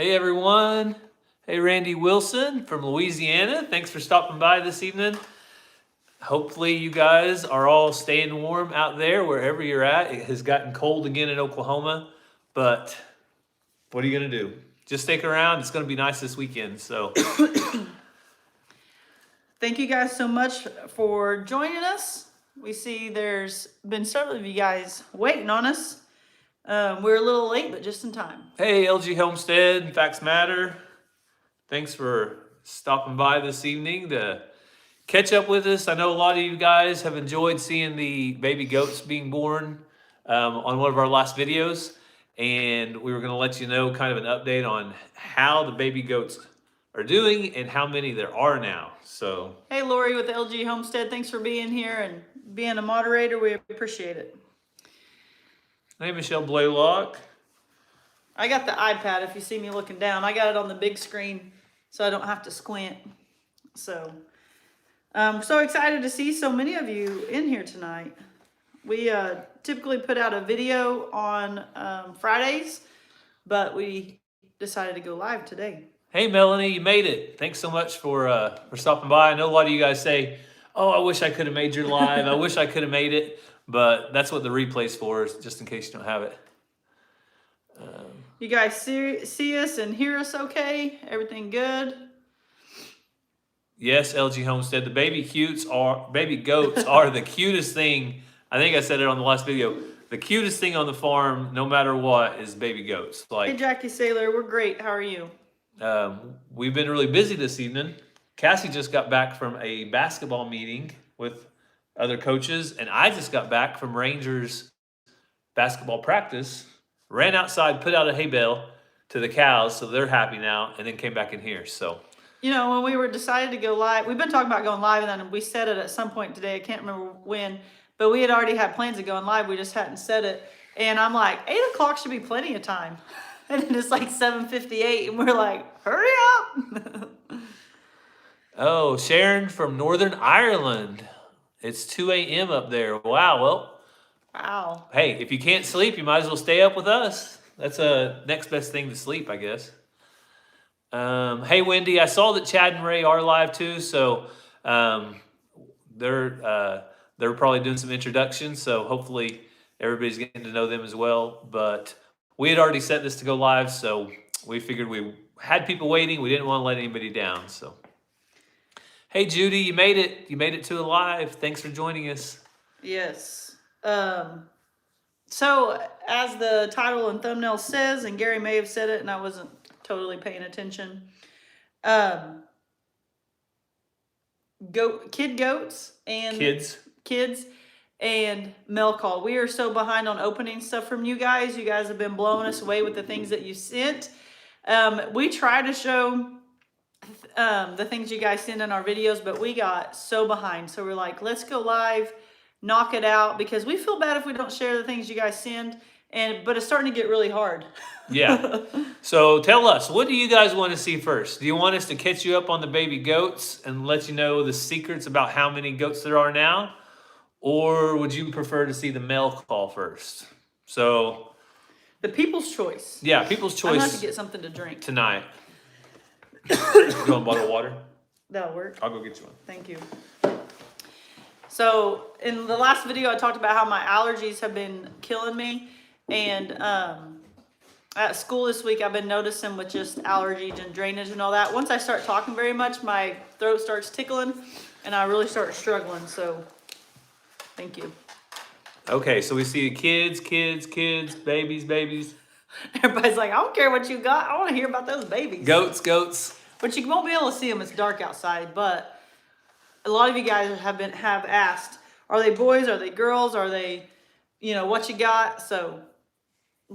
Hey everyone. Hey Randy Wilson from Louisiana. Thanks for stopping by this evening. Hopefully you guys are all staying warm out there wherever you're at. It has gotten cold again in Oklahoma, but what are you going to do? Just stick around. It's going to be nice this weekend. So Thank you guys so much for joining us. We see there's been several of you guys waiting on us. We're a little late, but just in time. hey, LG Homestead, Facts Matter. Thanks for stopping by this evening to catch up with us. I know a lot of you guys have enjoyed seeing the baby goats being born on one of our last videos. And we were going to let you know kind of an update on how the baby goats are doing and how many there are now. So, Hey, Lori with LG Homestead, thanks for being here and being a moderator. We appreciate it. hey, Michelle Blaylock. I got the iPad if you see me looking down. I got it on the big screen so I don't have to squint. So, I'm so excited to see so many of you in here tonight. We typically put out a video on Fridays, but we decided to go live today. Hey, Melanie, you made it. Thanks so much for stopping by. I know a lot of you guys say, "Oh, I wish I could have made your live. I wish I could have made it," but that's what the replay's for, is just in case you don't have it. You guys see us and hear us okay? Everything good? Yes, LG Homestead. The baby goats are the cutest thing. I think I said it on the last video. The cutest thing on the farm, no matter what, is baby goats. Hey, Jackie Sailor, we're great. How are you? We've been really busy this evening. Cassie just got back from a basketball meeting with other coaches, and I just got back from Rangers basketball practice. Ran outside, put out a hay bale to the cows, so they're happy now, and then came back in here. So, you know, when we were decided to go live, we've been talking about going live, and then we said it at some point today. I can't remember when, but we had already had plans of going live. We just hadn't said it. And I'm like, 8 o'clock should be plenty of time. And then it's like 7:58, and we're like, hurry up. oh, Sharon from Northern Ireland. It's 2 a.m. up there. Wow. Well, Wow. hey, if you can't sleep, you might as well stay up with us. That's a next best thing to sleep, I guess. Hey, Wendy, I saw that Chad and Ray are live too, so they're probably doing some introductions. So hopefully everybody's getting to know them as well. But we had already set this to go live, so we figured we had people waiting. We didn't want to let anybody down. So, hey, Judy, you made it. You made it to a live. Thanks for joining us. Yes. So as the title and thumbnail says, and Gary may have said it and I wasn't totally paying attention, kid goats and kids and mail call. We are so behind on opening stuff from you guys. You guys have been blowing us away with the things that you sent. We try to show the things you guys send in our videos, but we got so behind. So we're like, let's go live, knock it out, because we feel bad if we don't share the things you guys send. But it's starting to get really hard. Yeah. So tell us, what do you guys want to see first? Do you want us to catch you up on the baby goats and let you know the secrets about how many goats there are now? Or would you prefer to see the mail call first? So the people's choice. Yeah, people's choice. I'm gonna have to get something to drink tonight. You want a bottle of water? That'll work. I'll go get you one. Thank you. So in the last video, I talked about how my allergies have been killing me. And at school this week, I've been noticing with just allergies and drainage and all that. Once I start talking very much, my throat starts tickling and I really start struggling. So thank you. Okay, so we see kids, babies. Everybody's like, I don't care what you got. I want to hear about those babies. Goats. But you won't be able to see them. It's dark outside. But a lot of you guys have asked, are they boys? Are they girls? Are they, what you got? So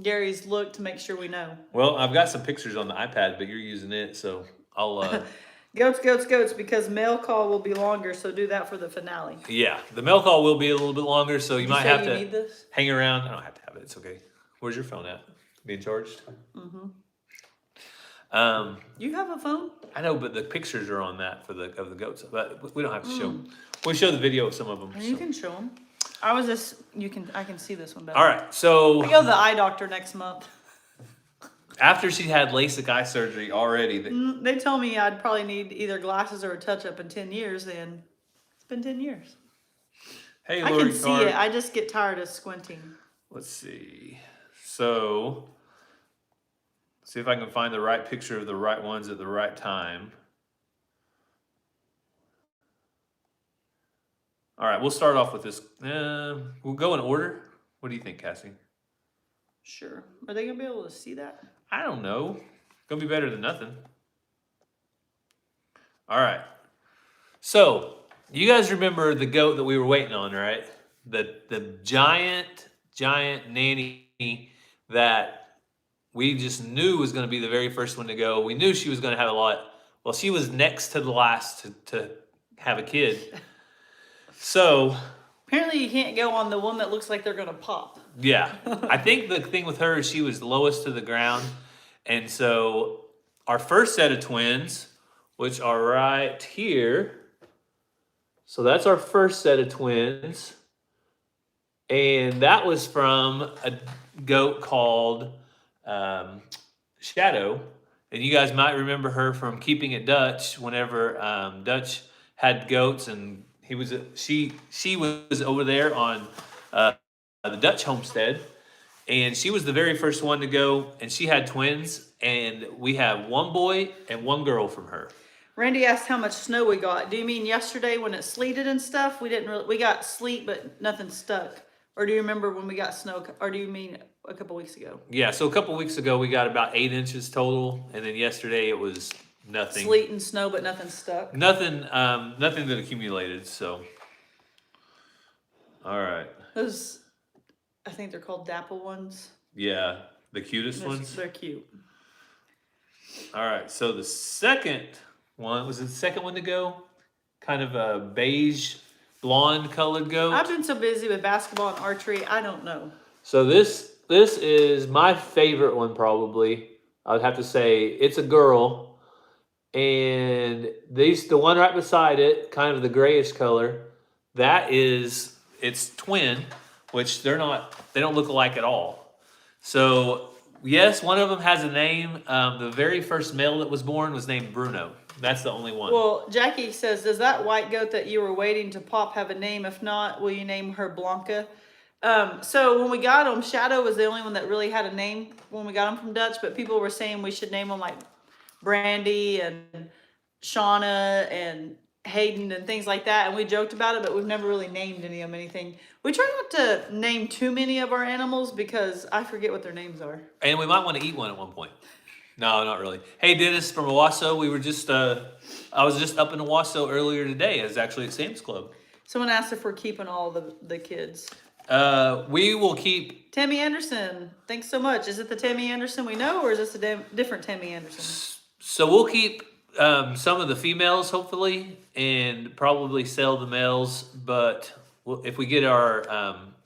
Gary's looked to make sure we know. Well, I've got some pictures on the iPad, but you're using it, so I'll... Goats, because mail call will be longer, so do that for the finale. Yeah, the mail call will be a little bit longer, so you might have to need this? hang around. I don't have to have it. It's okay. Where's your phone at? Being charged? Mm-hmm. You have a phone? I know, but the pictures are on that of the goats. But we don't have to show them. We show the video of some of them. You can show them. I can see this one better. All right, so I go to the eye doctor next month. After she had LASIK eye surgery already. They tell me I'd probably need either glasses or a touch-up in 10 years, and it's been 10 years. Hey, I Lori can see it. I just get tired of squinting. Let's see. So, see if I can find the right picture of the right ones at the right time. All right, we'll start off with this. We'll go in order. What do you think, Cassie? Sure. Are they going to be able to see that? I don't know. Gonna be better than nothing. All right. So, you guys remember the goat that we were waiting on, right? The giant nanny that we just knew was going to be the very first one to go. We knew she was going to have a lot. Well, she was next to the last to have a kid. So apparently you can't go on the one that looks like they're going to pop. Yeah. I think the thing with her is she was lowest to the ground. And so our first set of twins, which are right here. So that's our first set of twins. And that was from a goat called Shadow. And you guys might remember her from Keeping It Dutch whenever Dutch had goats, and she was over there on the Dutch homestead, and she was the very first one to go, and she had twins, and we have one boy and one girl from her. Randy asked how much snow we got. Do you mean yesterday when it sleeted and stuff? We got sleet, but nothing stuck. Or do you remember when we got snow? Or do you mean a couple weeks ago? Yeah, so a couple weeks ago we got about 8 inches total, and then yesterday it was nothing. Sleet and snow, but nothing stuck. Nothing that accumulated. So, all right. Those, I think they're called dapple ones. Yeah, the cutest ones. They're cute. All right, so the second one was the second one to go. Kind of a beige, blonde colored goat. I've been so busy with basketball and archery, I don't know. So this is my favorite one probably. I would have to say it's a girl, and the one right beside it, kind of the grayish color, that is its twin, which they don't look alike at all. So yes, one of them has a name. The very first male that was born was named Bruno. That's the only one. Well, Jackie says, does that white goat that you were waiting to pop have a name? If not, will you name her Blanca? So when we got him, Shadow was the only one that really had a name when we got him from Dutch, but people were saying we should name him like Brandy and Shauna and Hayden and things like that, and we joked about it, but we've never really named any of them anything. We try not to name too many of our animals because I forget what their names are. And we might want to eat one at one point. No, not really. Hey, Dennis from Owasso, we were just, I was just up in Owasso earlier today. I was actually at Sam's Club. Someone asked if we're keeping all the kids. We will keep... Tammy Anderson, thanks so much. Is it the Tammy Anderson we know, or is this a different Tammy Anderson? So we'll keep some of the females, hopefully, and probably sell the males, but if we get our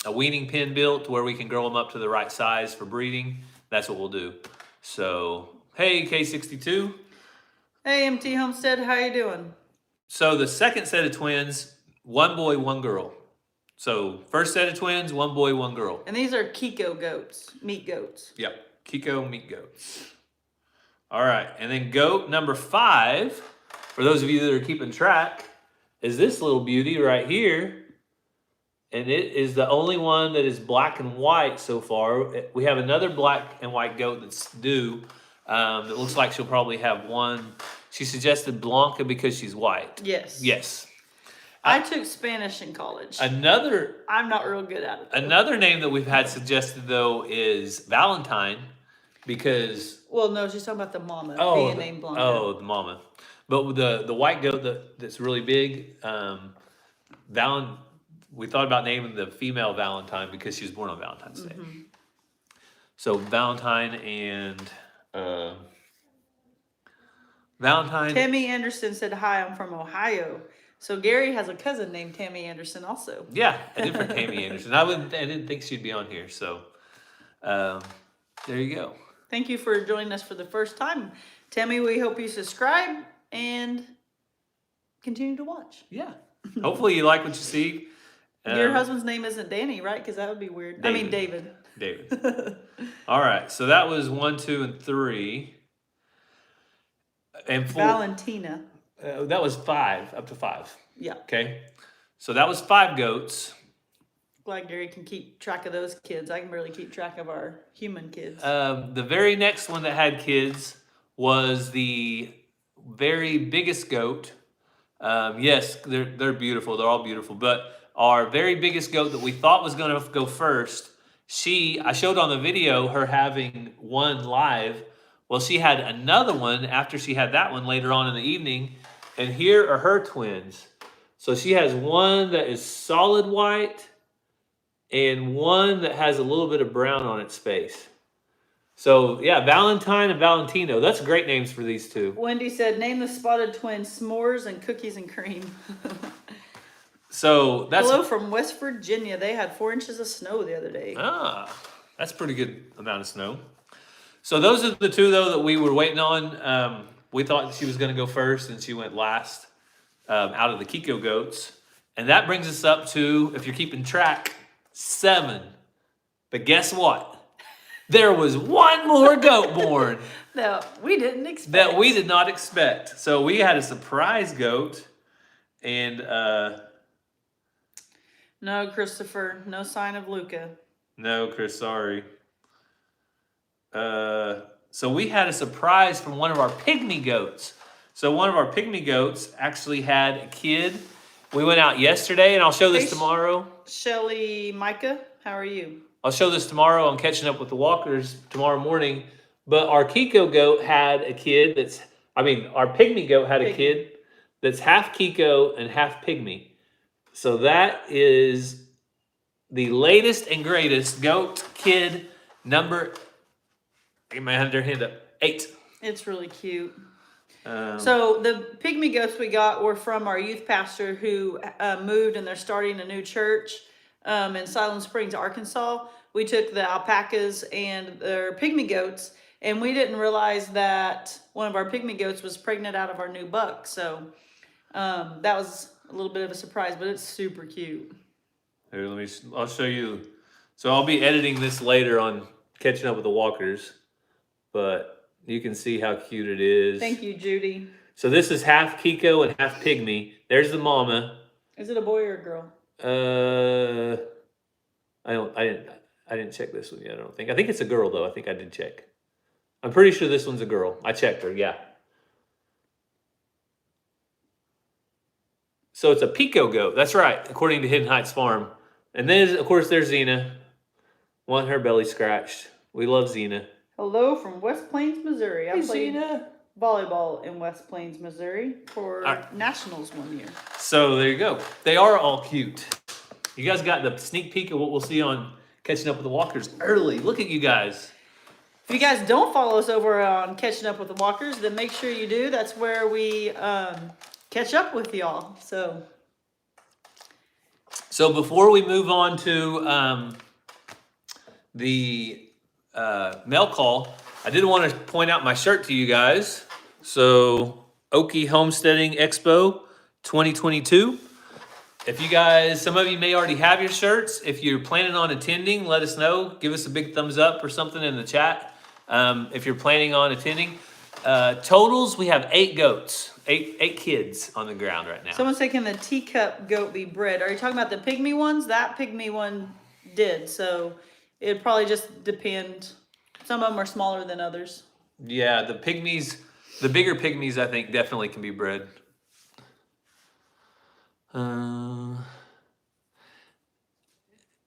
a weaning pen built where we can grow them up to the right size for breeding, that's what we'll do. So, hey, K62. Hey, MT Homestead, how you doing? So the second set of twins, one boy, one girl. So first set of twins, one boy, one girl. And these are Kiko goats, meat goats. Yep, Kiko meat goats. All right, and then goat number 5, for those of you that are keeping track, is this little beauty right here. And it is the only one that is black and white so far. We have another black and white goat that's due. That looks like she'll probably have one. She suggested Blanca because she's white. Yes. Yes. I took Spanish in college. I'm not real good at it, though. Another name that we've had suggested, though, is Valentine because... Well, no, she's talking about the mama being named Blanca. Oh, the mama. But the white goat that's really big, we thought about naming the female Valentine because she was born on Valentine's Day. Mm-hmm. So Valentine and Valentine. Tammy Anderson said, hi, I'm from Ohio. So Gary has a cousin named Tammy Anderson also. Yeah, a different Tammy Anderson. I didn't think she'd be on here. So there you go. Thank you for joining us for the first time. Tammy, we hope you subscribe and continue to watch. Yeah. Hopefully you like what you see. Your husband's name isn't Danny, right? Because that would be weird. David. I mean, David. David. All right, so that was 1, 2, and 3. And 4. Valentina. That was 5, up to 5. Yeah. Okay. So that was 5 goats. Glad Gary can keep track of those kids. I can barely keep track of our human kids. The very next one that had kids was the very biggest goat. Yes, they're beautiful. They're all beautiful. But our very biggest goat that we thought was going to go first, I showed on the video her having one live. Well, she had another one after she had that one later on in the evening. And here are her twins. So she has one that is solid white and one that has a little bit of brown on its face. So yeah, Valentine and Valentino. That's great names for these two. Wendy said, name the spotted twins s'mores and cookies and cream. So that's... Hello from West Virginia. They had 4 inches of snow the other day. Ah, that's a pretty good amount of snow. So those are the two, though, that we were waiting on. We thought she was going to go first, and she went last out of the Kiko goats. And that brings us up to, if you're keeping track, 7. But guess what? There was one more goat born. That we didn't expect. That we did not expect. So we had a surprise goat. And no, Christopher. No sign of Luca. no, Chris, sorry. So we had a surprise from one of our pygmy goats. So one of our pygmy goats actually had a kid. We went out yesterday, and I'll show this tomorrow. Shelly, Micah, how are you? I'll show this tomorrow. I'm catching up with the walkers tomorrow morning. But our Kiko goat had a kid our pygmy goat had a kid that's half Kiko and half pygmy. So that is the latest and greatest goat kid number, get my hand up, 8. It's really cute. So the pygmy goats we got were from our youth pastor who moved, and they're starting a new church in Silent Springs, Arkansas. We took the alpacas and their pygmy goats, and we didn't realize that one of our pygmy goats was pregnant out of our new buck. So that was a little bit of a surprise, but it's super cute. Here, I'll show you. So I'll be editing this later on catching up with the walkers, but you can see how cute it is. Thank you, Judy. So this is half Kiko and half pygmy. There's the mama. Is it a boy or a girl? I didn't check this one yet. I think it's a girl though. I think I did check. I'm pretty sure this one's a girl. I checked her. Yeah. So it's a Pico goat. That's right, according to Hidden Heights Farm. And then, of course, there's Xena. Want her belly scratched. We love Xena. Hello from West Plains, Missouri. I played Xena. volleyball in West Plains, Missouri for nationals one year. So there you go. They are all cute. You guys got the sneak peek of what we'll see on Catching Up with the Walkers early. Look at you guys. If you guys don't follow us over on Catching Up with the Walkers, then make sure you do. That's where we catch up with y'all. So before we move on to the mail call, I did want to point out my shirt to you guys. So Okie Homesteading Expo 2022. If you guys, some of you may already have your shirts. If you're planning on attending, let us know. Give us a big thumbs up or something in the chat. If you're planning on attending. Totals, we have 8 goats, 8 kids on the ground right now. Someone's saying, can the teacup goat be bred? Are you talking about the pygmy ones? That pygmy one did, so it'd probably just depend. Some of them are smaller than others. Yeah, the bigger pygmies, I think, definitely can be bred.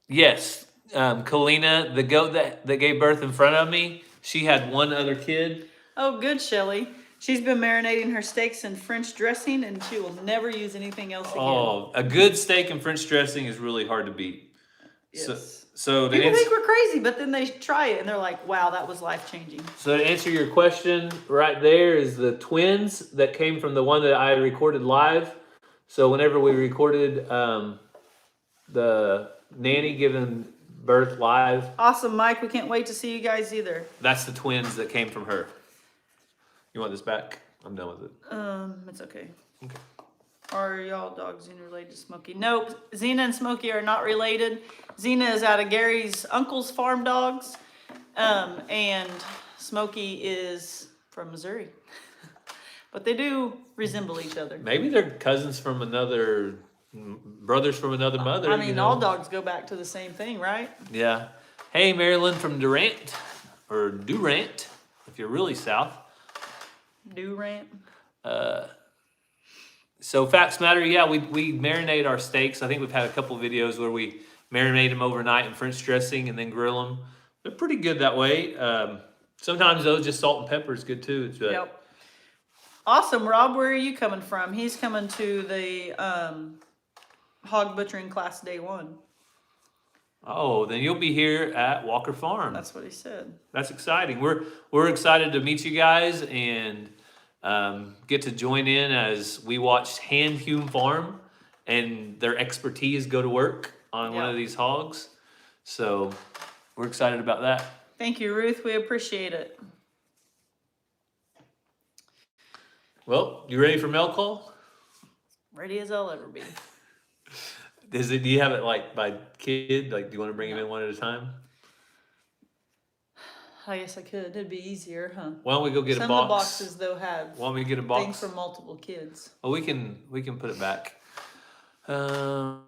Yes, Kalina, the goat that gave birth in front of me, she had one other kid. Oh, good, Shelly. She's been marinating her steaks in French dressing, and she will never use anything else again. Oh, a good steak in French dressing is really hard to beat. Yes. So people think we're crazy, but then they try it, and they're like, wow, that was life-changing. So to answer your question, right there is the twins that came from the one that I recorded live. So whenever we recorded the nanny giving birth live. Awesome, Mike. We can't wait to see you guys either. That's the twins that came from her. You want this back? I'm done with it. It's okay. Okay. Are y'all dogs Xena related to Smokey? Nope. Xena and Smokey are not related. Xena is out of Gary's uncle's farm dogs. And Smokey is from Missouri. But they do resemble each other. Maybe they're cousins from another, brothers from another mother. I mean, all dogs go back to the same thing, right? Yeah. Hey, Marilyn from Durant, or Durant, if you're really south. Durant. So facts matter. Yeah, we marinate our steaks. I think we've had a couple videos where we marinate them overnight in French dressing and then grill them. They're pretty good that way. Sometimes those just salt and pepper is good too. Yep. Awesome, Rob. Where are you coming from? He's coming to the hog butchering class day 1. Oh, then you'll be here at Walker Farm. That's what he said. That's exciting. We're excited to meet you guys and get to join in as we watch Hand Hewn Farm and their expertise go to work on one of these hogs. So we're excited about that. Thank you, Ruth. We appreciate it. Well, you ready for mail call? Ready as I'll ever be. Do you have it like by kid? Like, do you want to bring them in one at a time? I guess I could. It'd be easier, huh? Why don't we go get a box? Some of the boxes though have Why don't we get a box? things for multiple kids. Well, we can put it back. So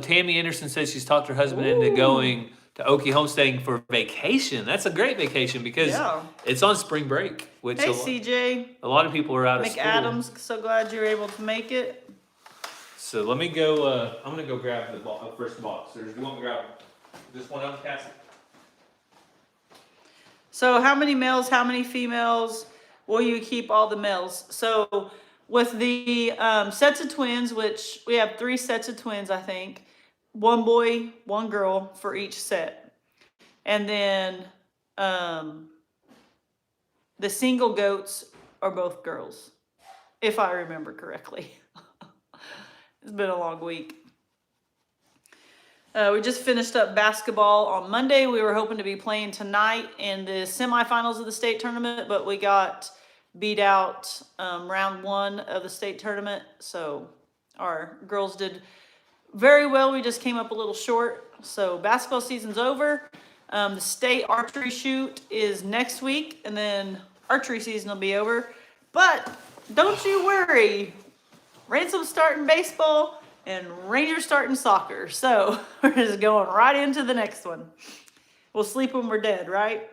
Tammy Anderson says she's talked her husband into going to Okie homesteading for vacation. That's a great vacation because it's on spring break. Which hey, CJ. A lot of people are out of school. McAdams, so glad you're able to make it. So let me go. I'm gonna go grab the first box. Or do you want me to grab this one up, Cassie? So how many males, how many females will you keep all the males? So with the sets of twins, which we have 3 sets of twins, I think, 1 boy, 1 girl for each set. And then the single goats are both girls, if I remember correctly. It's been a long week. We just finished up basketball on Monday. We were hoping to be playing tonight in the semifinals of the state tournament, but we got beat out round 1 of the state tournament. So our girls did very well. We just came up a little short. So basketball season's over. The state archery shoot is next week, and then archery season will be over. But don't you worry. Ransom's starting baseball and Ranger's starting soccer. So we're just going right into the next one. We'll sleep when we're dead, right?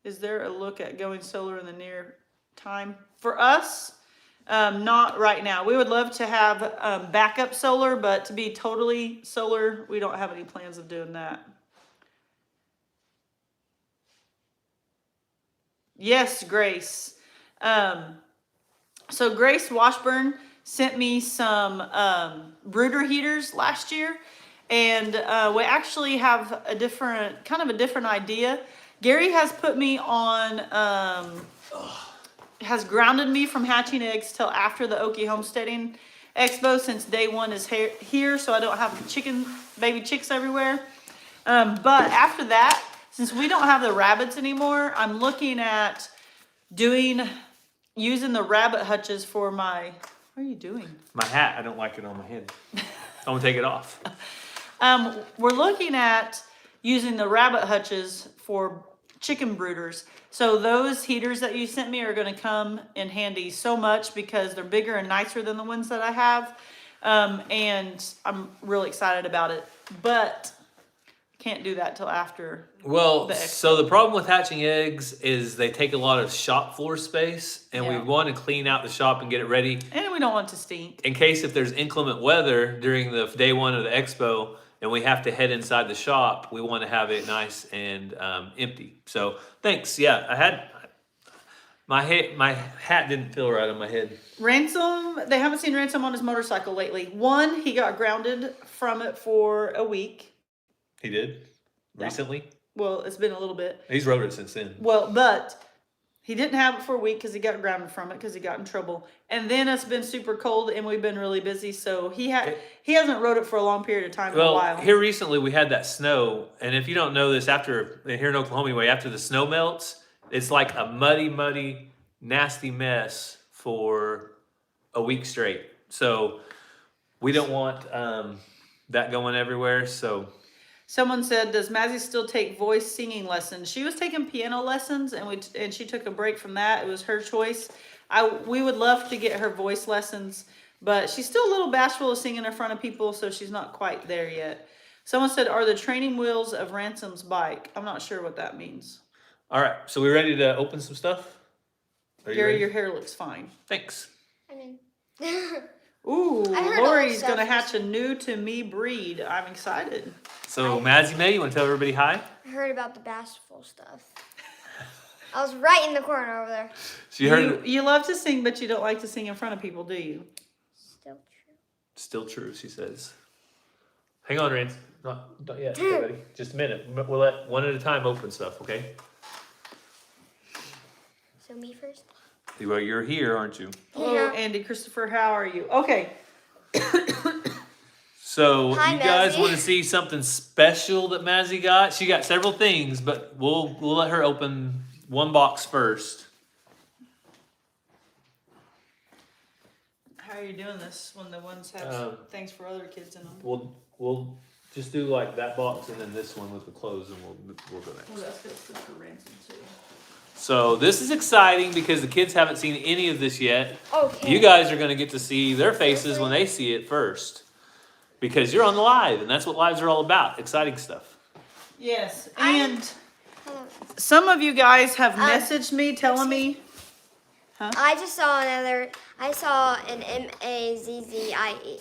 Is there a look at going solar in the near time? For us, not right now. We would love to have backup solar, but to be totally solar, we don't have any plans of doing that. Yes, Grace. So Grace Washburn sent me some brooder heaters last year, and we actually have a different idea. Gary has put me on, has grounded me from hatching eggs till after the Okie homesteading expo, since day 1 is here, so I don't have baby chicks everywhere. But after that, since we don't have the rabbits anymore, I'm looking at using the rabbit hutches for my, what are you doing? My hat, I don't like it on my head. I'm gonna take it off. We're looking at using the rabbit hutches for chicken brooders. So those heaters that you sent me are gonna come in handy so much because they're bigger and nicer than the ones that I have. And I'm really excited about it, but can't do that till after. Well, so the problem with hatching eggs is they take a lot of shop floor space, and we want to clean out the shop and get it ready. And we don't want it to stink. In case if there's inclement weather during the day 1 of the expo and we have to head inside the shop, we want to have it nice and empty. So thanks. Yeah, I had my hat didn't feel right on my head. Ransom, they haven't seen Ransom on his motorcycle lately. 1, he got grounded from it for a week. He did? Recently? Well, it's been a little bit. He's rode it since then. Well, but He didn't have it for a week because he got grounded from it because he got in trouble. And then it's been super cold and we've been really busy. So he hasn't rode it for a long period of time in a while. Here recently we had that snow, and if you don't know this, here in Oklahoma anyway, after the snow melts, it's like a muddy, nasty mess for a week straight. So we don't want that going everywhere. So someone said, "Does Mazzy still take voice singing lessons?" She was taking piano lessons, and she took a break from that. It was her choice. We would love to get her voice lessons, but she's still a little bashful of singing in front of people, so she's not quite there yet. Someone said, "Are the training wheels of Ransom's bike?" I'm not sure what that means. All right, so we ready to open some stuff? Gary, your hair looks fine. Thanks. I mean, ooh, Lori's gonna hatch a new to me breed. I'm excited. So, Mazzy May, you want to tell everybody hi? I heard about the bashful stuff. I was right in the corner over there. So you love to sing, but you don't like to sing in front of people, do you? Still true. Still true, she says. Hang on, Rance. Not yet. Okay, buddy. Just a minute. We'll let one at a time open stuff, okay? So me first? Well, you're here, aren't you? Hello, Andy Christopher. How are you? Okay. So, Hi, you guys Mazzy. want to see something special that Mazzy got? She got several things, but we'll let her open one box first. How are you doing this when the ones have things for other kids in them? We'll just do like that box and then this one with the clothes, and we'll go next. Oh, that's good for Ransom too. So this is exciting because the kids haven't seen any of this yet. Okay. You guys are going to get to see their faces when they see it first. Because you're on the live, and that's what lives are all about. Exciting stuff. Yes, and some of you guys have messaged me telling me. I just saw I saw an M-A-Z-Z-I-E.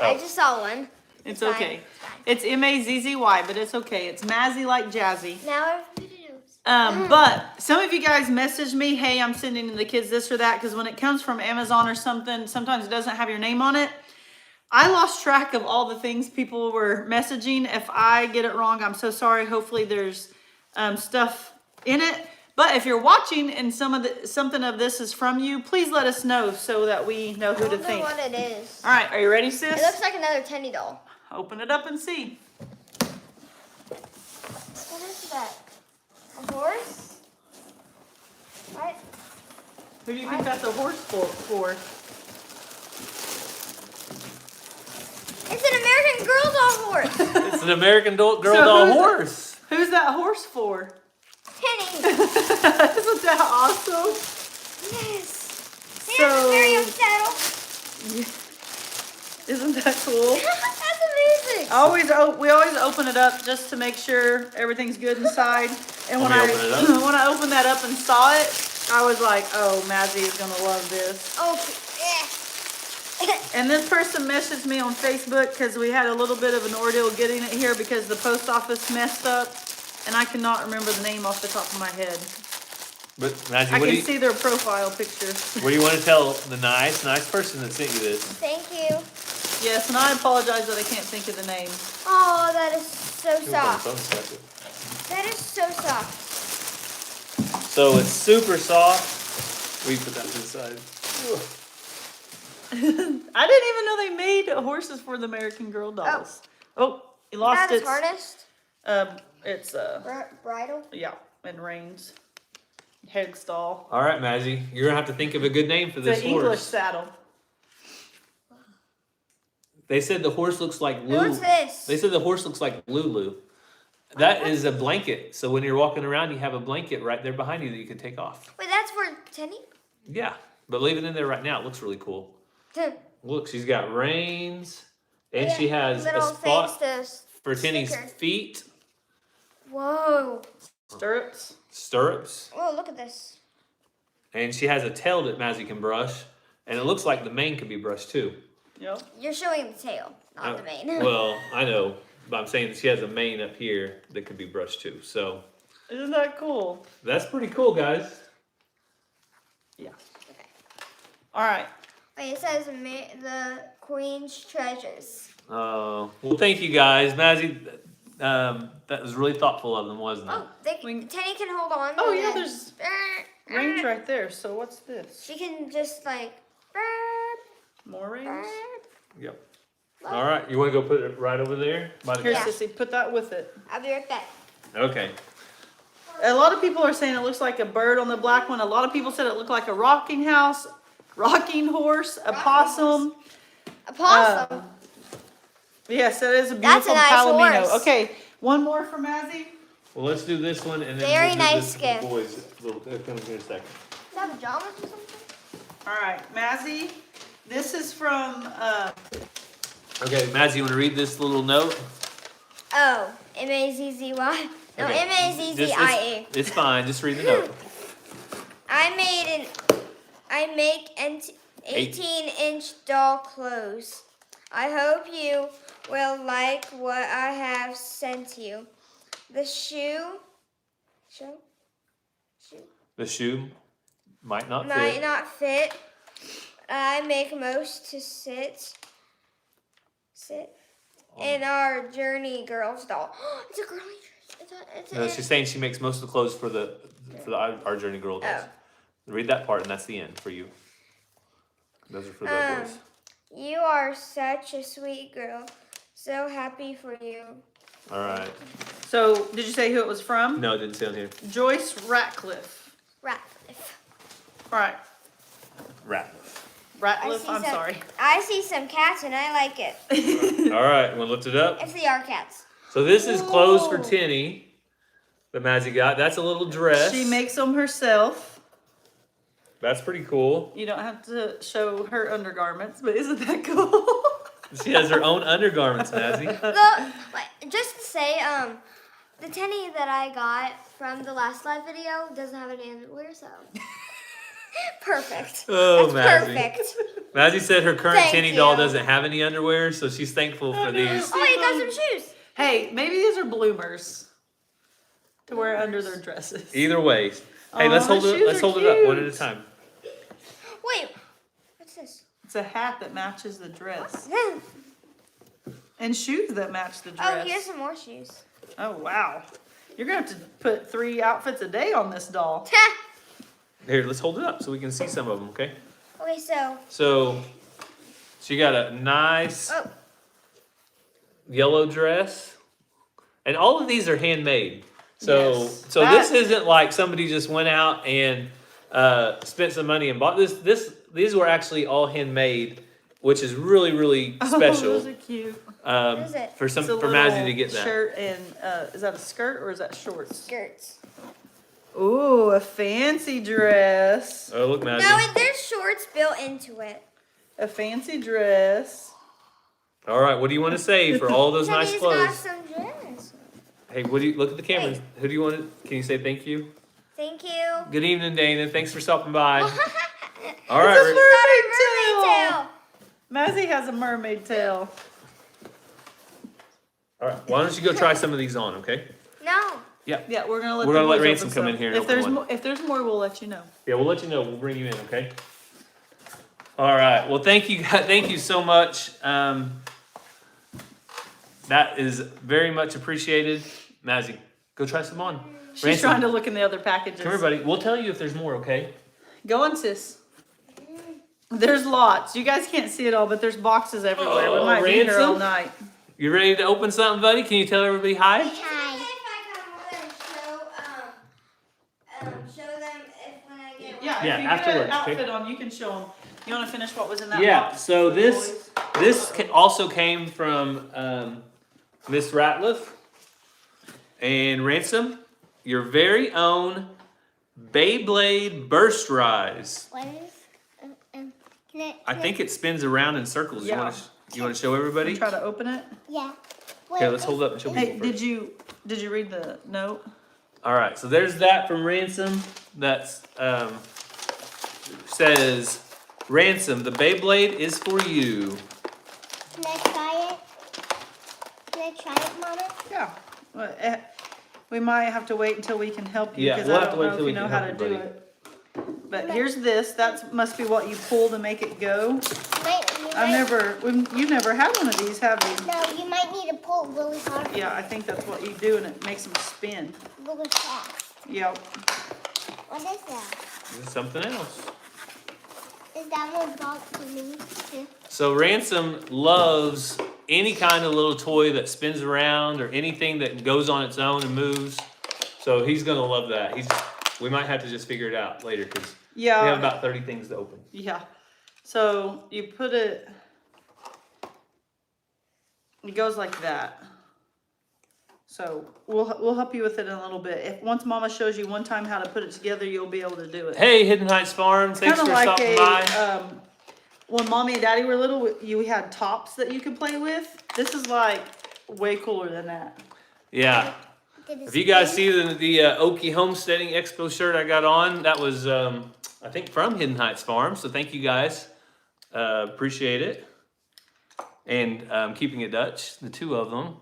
I just saw one. It's okay. It's M-A-Z-Z-Y, but it's okay. It's Mazzy like Jazzy. Now everybody knows. But some of you guys messaged me, hey, I'm sending the kids this or that, because when it comes from Amazon or something, sometimes it doesn't have your name on it. I lost track of all the things people were messaging. If I get it wrong, I'm so sorry. Hopefully there's stuff in it. But if you're watching and something of this is from you, please let us know so that we know who to think. I don't know what it is. All right, are you ready, sis? It looks like another Tenny doll. Open it up and see. What is that? A horse? What? Who do you think that's a horse for? It's an American Girl doll horse. It's an American Girl doll horse. Who's that horse for? Tenny. Isn't that awesome? Yes. So- Here's the Mario saddle. Isn't that cool? That's amazing. We always open it up just to make sure everything's good inside. And when Want me to open it up? when I opened that up and saw it, I was like, oh, Mazzy is gonna love this. Okay. And this person messaged me on Facebook because we had a little bit of an ordeal getting it here because the post office messed up, and I cannot remember the name off the top of my head. But Mazzy, I can see their profile picture. what do you want to tell the nice person that sent you this? Thank you. Yes, and I apologize that I can't think of the name. Oh, that is so You're on soft. the phone, That is so soft. so it's super soft. We put that to the side. I didn't even know they made horses for the American Girl dolls. Oh, you lost That is it. harnessed. It's Bridle. yeah, and reins. Head stall. All right, Mazzy, you're gonna have to think of a good name for this It's an English horse. saddle. They said the horse looks like What's Lulu. this? They said the horse looks like Lulu. That is a blanket. So when you're walking around, you have a blanket right there behind you that you can take off. Wait, that's for Tenny? Yeah, but leave it in there right now. It looks really cool. Look, she's got reins, and she has a little spot things to for Tenny's sticker. feet, Whoa. Stirrups. stirrups, Whoa, look at this. and she has a tail that Mazzy can brush, and it looks like the mane can be brushed too. Yep. You're showing the tail, not the mane. Well, I know, but I'm saying that she has a mane up here that could be brushed too. So Isn't that cool? that's pretty cool, guys. Yeah. Okay. All right. Wait, it says the Queen's treasures. Well, thank you guys, Mazzy. That was really thoughtful of them, wasn't it? Oh, Tenny can hold on. Oh and yeah, then- there's range right there. So what's this? She can just like. More range? Yep. All right, you want to go put it right over there by the Here, couch? Sissy, put that with it. I'll be right back. Okay. A lot of people are saying it looks like a bird on the black one. A lot of people said it looked like a rocking house, rocking horse, a possum. A possum. Yes, that is a That's a beautiful nice palomino. horse. Okay, one more for Mazzy. Well, let's do this one and then Very we'll do nice this gift. for the boys. They'll come in a second. Is that pajamas or something? All right, Mazzy. This is from. Okay, Mazzy, you want to read this little note? Oh, M-A-Z-Z-Y. No, Okay. M-A-Z-Z-I-E. It's fine. Just read the note. I make 18-inch doll clothes. I hope you will like what I have sent you. The shoe The shoe might not might fit. not fit. I make most to sit in our Journey Girls doll. It's a girly dress. No, she's saying she makes most of the clothes for the our Journey Girl does. Read that part, and that's the end for you. Those are for the boys. You are such a sweet girl. So happy for you. All right. So, did you say who it was from? No, it didn't say on here. Joyce Ratcliffe. Ratcliffe. All right, Ratliff. Ratcliffe. I'm sorry. I see some cats and I like it. All right, want to lift it up? It's the our cats. So this is clothes for Whoa. Tinny that Mazzy got. That's a little dress. She makes them herself. That's pretty cool. You don't have to show her undergarments, but isn't that cool? She has her own undergarments, Mazzy. Just to say, the Tenny that I got from the last live video doesn't have any underwear, so perfect. Oh, That's Mazzy. perfect. Mazzy said her current Thank Tinny doll you. doesn't have any underwear, so she's thankful for these. Oh, you got some shoes. Hey, maybe these are bloomers to wear under their dresses. Either way. Hey, let's Aw, hold it. shoes Let's are hold it up one at cute. a time. Wait, what's this? It's a hat that matches the dress. Oh, And shoes that match the dress. here's some more shoes. Oh, wow. You're going to have to put 3 outfits a day on this doll. Here, let's hold it up so we can see some of them. Okay. Okay, so. So she got a nice Oh, yellow dress, and all of these are handmade. So Yes. so this isn't like somebody just went out and spent some money and bought this. These were actually all handmade, which is really Oh, special. those are cute. What is it? For It's a for Mazzy little to get that. shirt and, is that a skirt or is that shorts? skirts. Ooh, a fancy dress. Oh, look, Mazzy. No, there's shorts built into it. A fancy dress. All right, what do you want to say for all those nice Tenny's got clothes? some dress. Hey, what do you look at the camera? Hey. Who do you want to? Can you say thank you? Thank you. Good evening, Dana. Thanks for stopping by. All It's right. a Rick. mermaid Mermaid tail. Mazzy has a mermaid tail. All right. Why don't you go try some of these on? Okay. No. Yeah, we're gonna let We're the gonna let boys Ransom open come some. in here and If open there's one. if there's more, we'll let you know. Yeah, we'll let you know. We'll bring you in. Okay. All right. Well, thank you so much. That is very much appreciated. Mazzy, go try some on. She's Ransom, trying to look in the other packages. Come here, buddy. We'll tell you if there's more. Okay. Go on, sis. There's lots. You guys can't see it all, but there's boxes everywhere. We Oh, might be here Ransom? all night. You ready to open something, buddy? Can you tell everybody hi? Hi. If I come over and show them if when I get Yeah, Yeah, if you afterwards, get an okay. outfit on, you can show them. You want to finish what was in that Yeah. box? So for the this boys? also came from Miss Ratliff and Ransom, your very own Beyblade Burst Rise. What is? I think it spins around in circles. Yeah. You want to show everybody? Try to open it. Yeah. Okay, let's hold it up and show Hey, people first. did you read the note? All right, so there's that from Ransom. That's says, Ransom, the Beyblade is for you. Can I try it? Can I try it, Mama? Yeah. Well, we might have to wait until we can help you Yeah, because we'll I have to don't wait know if till you we know can how help to you, do buddy. it. But here's this. That must be what you pull to make it go. Wait, You've never had one of these, have you? No, you might need to pull really hard. Yeah, I think that's what you do, and it makes them spin. Really fast. Yep. What is that? This is something else. Is that one box for me too? So Ransom loves any kind of little toy that spins around or anything that goes on its own and moves. So he's gonna love that. We might have to just figure it out later because we have about 30 things to open. Yeah. So you put it goes like that. So we'll help you with it in a little bit. Once Mama shows you one time how to put it together, you'll be able to do it. Hey, Hidden Heights Farm, thanks for stopping by. When Mommy and Daddy were little, you had tops that you could play with. This is like way cooler than that. Yeah. If you guys see the Okie Homesteading Expo shirt I got on, that was, I think, from Hidden Heights Farm. So thank you guys. Appreciate it. And keeping it Dutch, the two of them.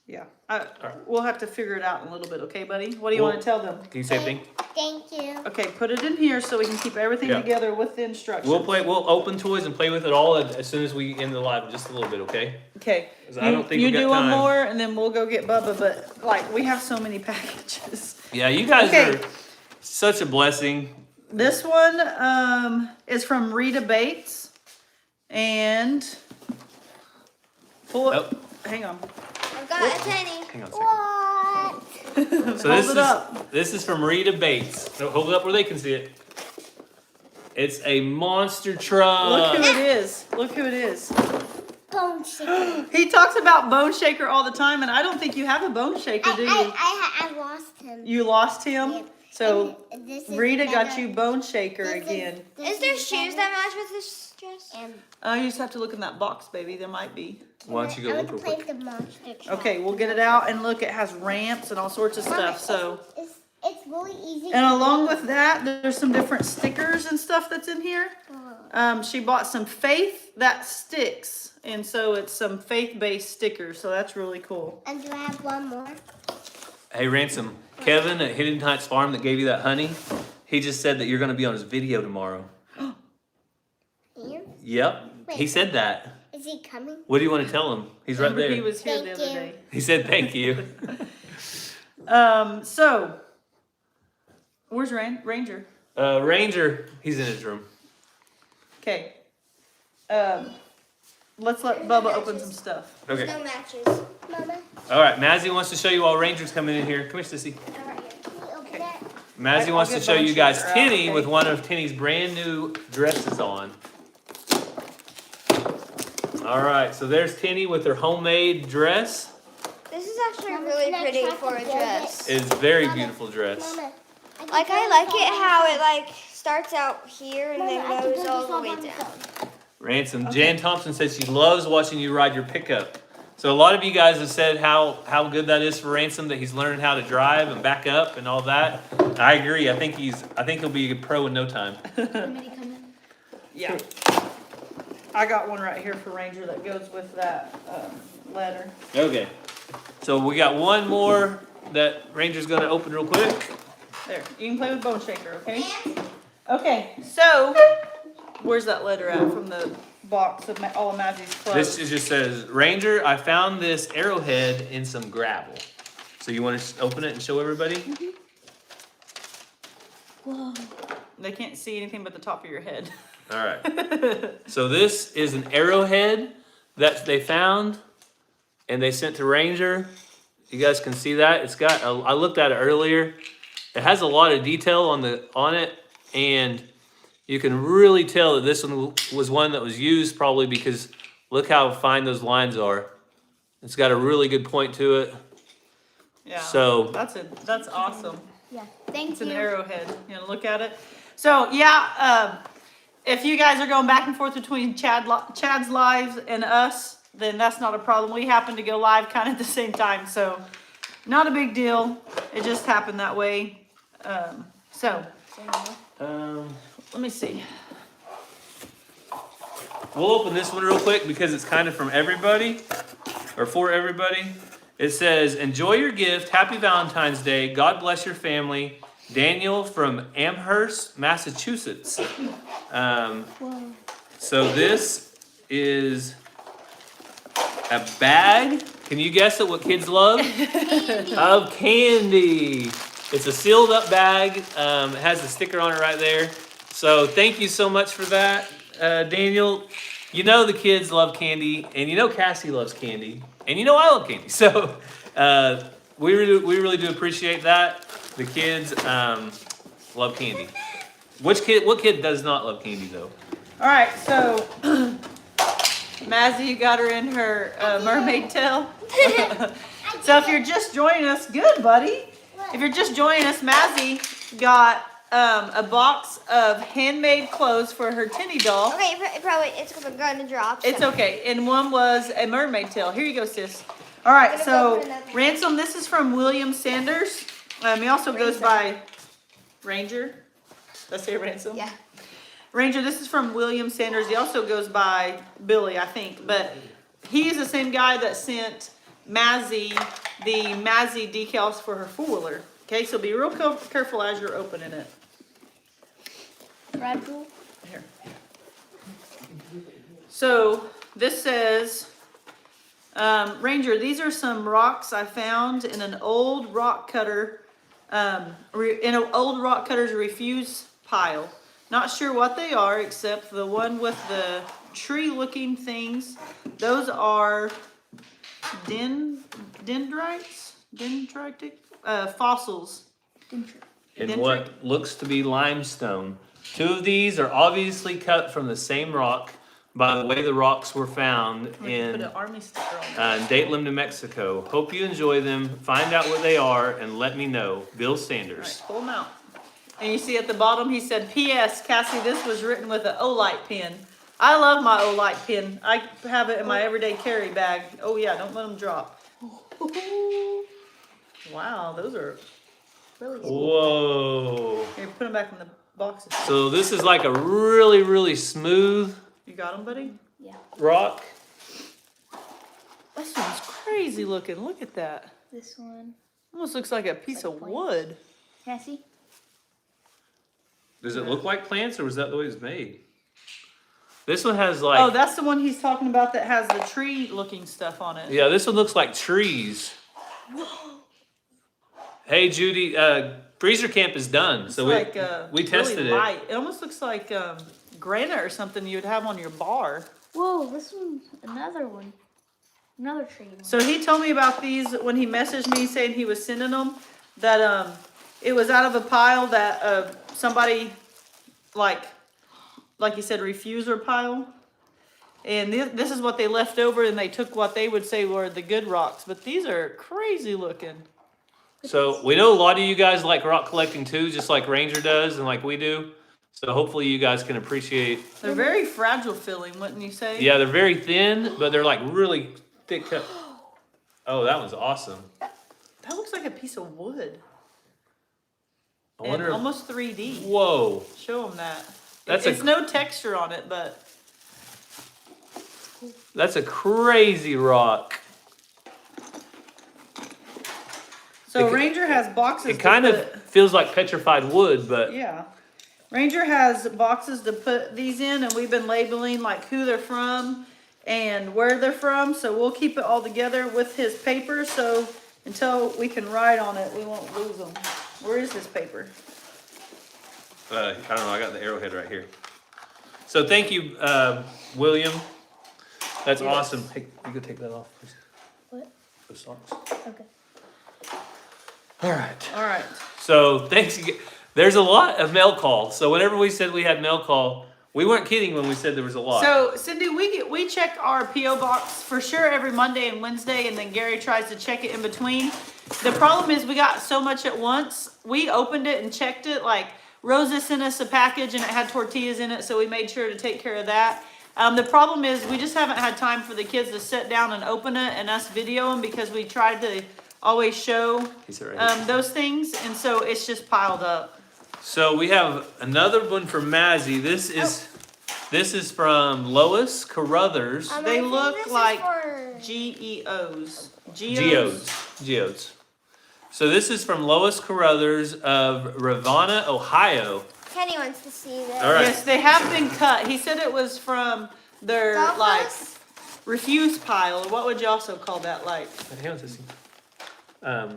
Yeah. We'll have to figure it out in a little bit, okay, buddy? What do you want to tell them? Can you say anything? Thank you. Okay, put it in here so we can keep everything together with the instructions. We'll open toys and play with it all as soon as we end the live, just a little bit, okay? Okay. I don't think you we got do one time. more, and then we'll go get Bubba. But like, we have so many packages. Yeah, you guys are such a blessing. This one is from Rita Bates, and pull it. Oh. Hang on. I've got a penny. Hang on a second. What? So this is from Rita Bates. So hold it up where they can see it. It's a monster truck. Look who it is. Look who it is. Bone shaker. He talks about Bone Shaker all the time, and I don't think you have a Bone Shaker, do you? I lost him. You lost him? Yeah. So And this is Rita got better. you Bone Shaker This again. Is there shoes that match with this dress? You just have to look in that box, baby. There might be. Why don't you go look real quick? The monster truck. Okay, we'll get it out, and look, it has ramps and all sorts of stuff. So, it's really easy. and along with that, there's some different stickers and stuff that's in here. She bought some Faith That Sticks, and so it's some faith-based stickers. So that's really cool. And do I have one more? Hey, Ransom. Kevin at Hidden Heights Farm that gave you that honey, he just said that you're going to be on his video tomorrow. You? Yep. Wait. He said that. Is he coming? What do you want to tell him? He's right there. He was here the Thank other you. day. He said thank you. So, where's Ranger? Ranger, he's in his room. Okay. Let's let Bubba open some stuff. Okay. No matches. Mama, All right, Mazzy wants to show you while Ranger's coming in here. Come here, Sissy. can you open it? Mazzy I'll wants to get show Bone you guys Shaker out, Tinny okay? with one of Tinny's brand new dresses on. All right, so there's Tinny with her homemade dress. This is actually really pretty for a dress. It's a very beautiful dress. Mama, like I like it how it like starts out here and then goes all the way down. Ransom. Jan Thompson says she loves watching you ride your pickup. So a lot of you guys have said how good that is for Ransom, that he's learning how to drive and back up and all that. I agree. I think he'll be a pro in no time. Yeah. I got one right here for Ranger that goes with that letter. Okay. So we got one more that Ranger's gonna open real quick. There, you can play with Bone Shaker, okay? Okay, so where's that letter at from the box of all of Mazzy's clothes? This just says, Ranger, I found this arrowhead in some gravel. So you want to open it and show everybody? Whoa. They can't see anything but the top of your head. All right. So this is an arrowhead that they found and they sent to Ranger. You guys can see that. It's got, I looked at it earlier. It has a lot of detail on it, and you can really tell that this one was one that was used probably because look how fine those lines are. It's got a really good point to it. Yeah. So that's awesome. Yeah. Thank It's you. an arrowhead. You know, look at it. So yeah, if you guys are going back and forth between Chad's lives and us, then that's not a problem. We happen to go live kind of at the same time, so not a big deal. It just happened that way. Let me see. We'll open this one real quick because it's kind of from everybody, or for everybody. It says, enjoy your gift. Happy Valentine's Day. God bless your family. Daniel from Amherst, Massachusetts. So this is a bag. Can you guess it? What kids love? Of candy. It's a sealed up bag. It has a sticker on it right there. So thank you so much for that, Daniel. You know the kids love candy, and you know Cassie loves candy, and you know I love candy. So we really do appreciate that. The kids love candy. What kid does not love candy though? All right, so Mazzy, you got her in her mermaid tail. So if you're just joining us, good buddy. If you're just joining us, Mazzy got a box of handmade clothes for her tinny doll. Okay, it's going to drop. It's okay. And one was a mermaid tail. Here you go, sis. All right, so Ransom, this is from William Sanders. He also goes by Ranger. Did I say Ransom? Yeah. Ranger, this is from William Sanders. He also goes by Billy, I think. But he is the same guy that sent Mazzy the Mazzy decals for her four-wheeler. Okay, so be real careful as you're opening it. Fragile. Here. So this says, Ranger, these are some rocks I found in an old rock cutter, in an old rock cutter's refuse pile. Not sure what they are, except the one with the tree-looking things. Those are dendritic fossils. In what looks to be limestone. Two of these are obviously cut from the same rock by the way the rocks were found Put in an army sticker on it. Datelim, New Mexico. Hope you enjoy them. Find out what they are and let me know. Bill Sanders. All right, pull them out. And you see at the bottom, he said, P.S. Cassie, this was written with an Olight pen. I love my Olight pen. I have it in my everyday carry bag. Oh yeah, don't let them drop. Wow, those are really cool. Whoa. Here, put them back in the boxes. So this is like a really smooth You got them, buddy? Yeah. rock. This one's crazy looking. Look at that. This one. Almost looks like a piece of wood. Cassie? Does it look like plants or was that the way it's made? This one has like... Oh, that's the one he's talking about that has the tree looking stuff on it. Yeah, this one looks like trees. Hey, Judy, freezer camp is done. It's So like, we tested really it. light. It almost looks like granite or something you would have on your bar. Whoa, this one's another one. Another tree one. So he told me about these when he messaged me saying he was sending them. That it was out of a pile that somebody like you said, refuser pile. And this is what they left over, and they took what they would say were the good rocks. But these are crazy looking. So we know a lot of you guys like rock collecting too, just like Ranger does and like we do. So hopefully you guys can appreciate. They're very fragile feeling, wouldn't you say? Yeah, they're very thin, but they're like really thick cut. Oh, that one's awesome. That looks like a piece of wood. I wonder if- almost 3D. Whoa. Show them that. That's It's no texture on it, but That's a crazy rock. so Ranger has boxes. It kind of feels like petrified wood, but Yeah. Ranger has boxes to put these in, and we've been labeling like who they're from and where they're from. So we'll keep it all together with his paper. So until we can write on it, we won't lose them. Where is his paper? I don't know. I got the arrowhead right here. So thank you, William. That's awesome. Hey, you go take that off, please. What? Those socks. Okay. All right. All right. So thanks. There's a lot of mail call. So whenever we said we had mail call, we weren't kidding when we said there was a lot. So Cindy, we check our PO box for sure every Monday and Wednesday, and then Gary tries to check it in between. The problem is we got so much at once. We opened it and checked it. Like Rosa sent us a package and it had tortillas in it, so we made sure to take care of that. The problem is we just haven't had time for the kids to sit down and open it and us video them because we tried to always show those things, and so it's just piled up. So we have another one for Mazzy. This is from Lois Carruthers. They look like for... GEOs. Geodes. So this is from Lois Carruthers of Ravenna, Ohio. Kenny wants to see this. All right. Yes, they have been cut. He said it was from their Golf like bus? refuse pile, or what would you also call that? Like Hang on, Sissy. I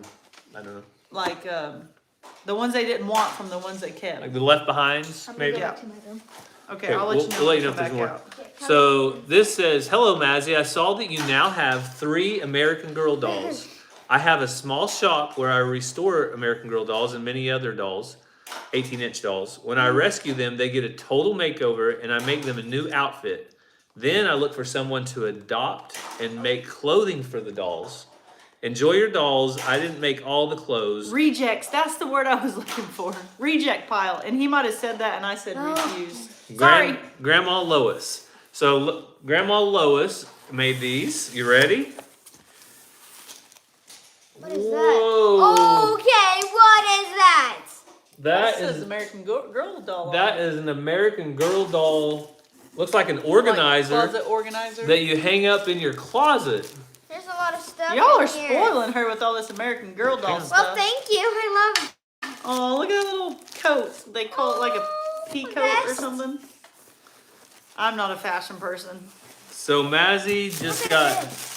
don't know. like the ones they didn't want from the ones they kept. Like the left behinds, I'm gonna maybe. go back to my room. Okay, Okay, I'll let you know. we'll let you know when if we there's come more. back out. So this says, "Hello, Mazzy. I saw that you now have 3 American Girl dolls. I have a small shop where I restore American Girl dolls and many other dolls, 18-inch dolls. When I rescue them, they get a total makeover and I make them a new outfit. Then I look for someone to adopt and make clothing for the dolls. Enjoy your dolls. I didn't make all the clothes. Rejects. That's the word I was looking for. Reject pile. And he might have said that, and I said Oh. refuse. Sorry. Grandma Lois. So Grandma Lois made these. You ready? What is Whoa. that? Okay, what is that? That This is is American Girl doll. that is an American Girl doll. Looks like an organizer Like closet organizer. that you hang up in your closet. There's a lot of stuff. Y'all are in here. spoiling her with all this American Girl doll Well, Well, stuff. thank you. I love. Oh, look at that little coat. They call it like a pea coat or vest. something. I'm not a fashion person. So Mazzy just Look got at this.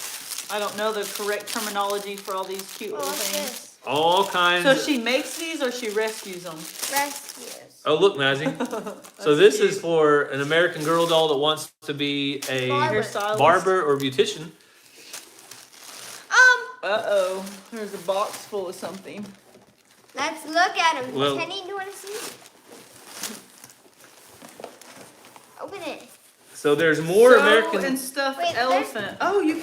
I don't know the correct terminology for all these cute Oh, little what's things. this? all kinds. So she makes these or she rescues them? Rescues. Oh, look, Mazzy. So this is for an American Girl doll that wants to be a Barber. Hairstylist. barber or beautician. Uh-oh. There's a box full of something. Let's look at him. Well- Kenny, do you want to see? Open it. So there's more Sew American. and stuffed Wait, there's- elephant. Oh, you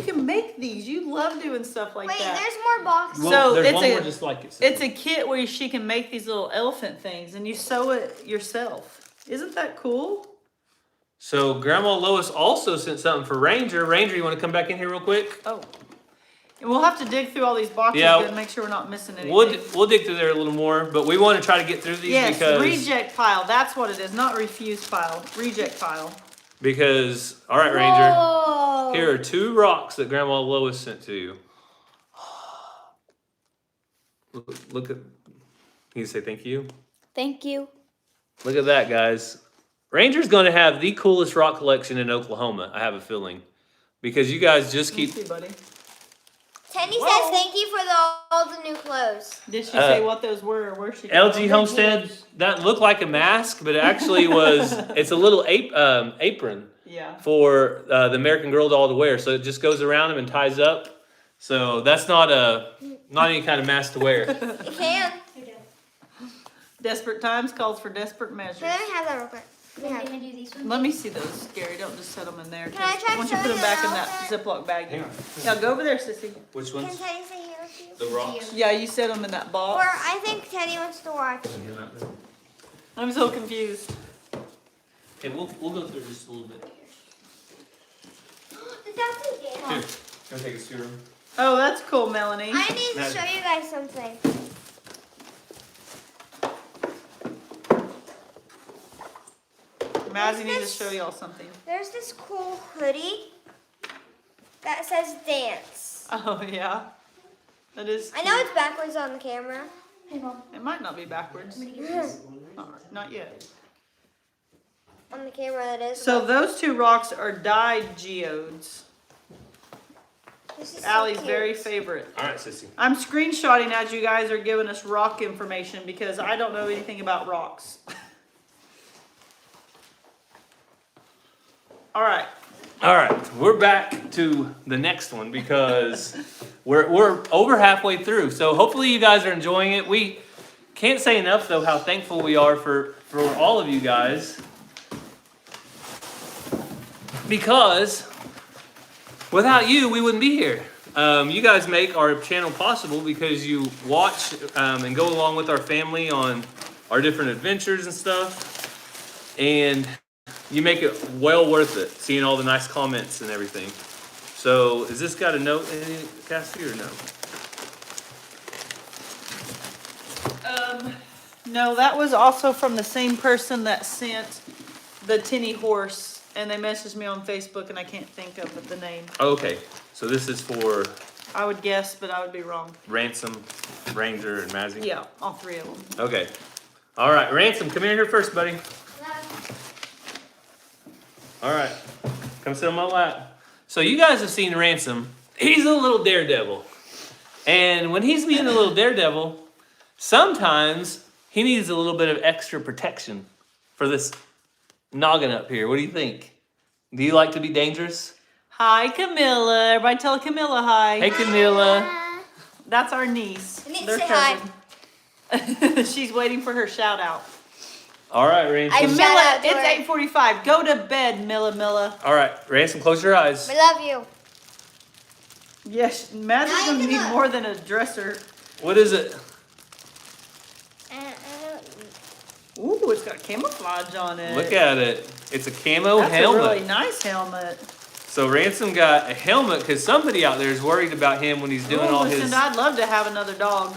can make these. You love doing stuff like Wait, that. there's more boxes. Well, So there's it's one a- more just like it. It's a kit where she can make these little elephant things, and you sew it yourself. Isn't that cool? So Grandma Lois also sent something for Ranger. Ranger, you want to come back in here real quick? Oh. And we'll have to dig through all these boxes Yeah. to make sure we're not missing anything. We'll dig through there a little more, but we want to try to get through these Yes, because reject pile. That's what it is, not refuse pile. Reject pile. all right, Ranger. Whoa. Here are 2 rocks that Grandma Lois sent to you. Look at. Can you say thank you? Thank you. Look at that, guys. Ranger's going to have the coolest rock collection in Oklahoma. I have a feeling, because you guys just keep. Let me see, buddy. Tenny Whoa. says thank you for all the new clothes. Did she say what those were or where she got LG them? Homestead. That looked like a mask, but it actually was. It's a little apron Yeah. for the American Girl doll to wear. So it just goes around him and ties up. So that's not any kind of mask to wear. It can. Desperate times calls for desperate measures. Can I have that real quick? Let me have it. do these ones? Let me see those, Gary. Don't just set them in there. Can I 'cause try once you put showing them back the in that elephant? Ziploc bag. Hang on. Now go over there, Sissy. Which Can ones? Teddy say hello to you? The rocks. Yeah, you set them in that Or box. I think Teddy wants to watch. I'm so confused. Okay, we'll go through just a little bit. That's again. Here, gonna take us through. Oh, that's cool, Melanie. I need to show you guys something. Mazzy needs to this- show y'all something. There's this cool hoodie that says dance. Oh, yeah. That is I know it's backwards on the camera. Hey, Mom. It might not be backwards. I'm gonna get this. Not yet. On the camera it is. So but those 2 rocks are dyed geodes. this is so Allie's cute. very favorite. All right, Sissy. I'm screenshotting as you guys are giving us rock information because I don't know anything about rocks. All right. All right, we're back to the next one because we're over halfway through. So hopefully you guys are enjoying it. We can't say enough though how thankful we are for all of you guys, because without you we wouldn't be here. You guys make our channel possible because you watch and go along with our family on our different adventures and stuff, and you make it well worth it, seeing all the nice comments and everything. So, is this got a note in it, Cassie, or no? No, that was also from the same person that sent the tinny horse, and they messaged me on Facebook, and I can't think of the name. Oh, okay, so this is for I would guess, but I would be wrong. Ransom, Ranger, and Mazzy? Yeah, all 3 of them. Okay. All right, Ransom, come here first, buddy. All right, come sit on my lap. So you guys have seen Ransom. He's a little daredevil. And when he's being a little daredevil, sometimes he needs a little bit of extra protection for this noggin up here. What do you think? Do you like to be dangerous? Hi, Camilla. Everybody tell Camilla hi. Hey, Camilla. That's our niece. I need to Their say cousin. She's waiting for her shout out. All right, Ransom. Shout Camilla, out to her. it's 8:45. Go to bed, Milla. All right, Ransom, close your eyes. We love you. Yes, Matt's Now you gonna can need look. more than a dresser. What is it? Ooh, it's got camouflage on it. Look at it. It's a camo That's helmet. a really nice helmet. So Ransom got a helmet because somebody out there is worried about him when he's doing Ooh, all Lucinda, I'd love to have another dog.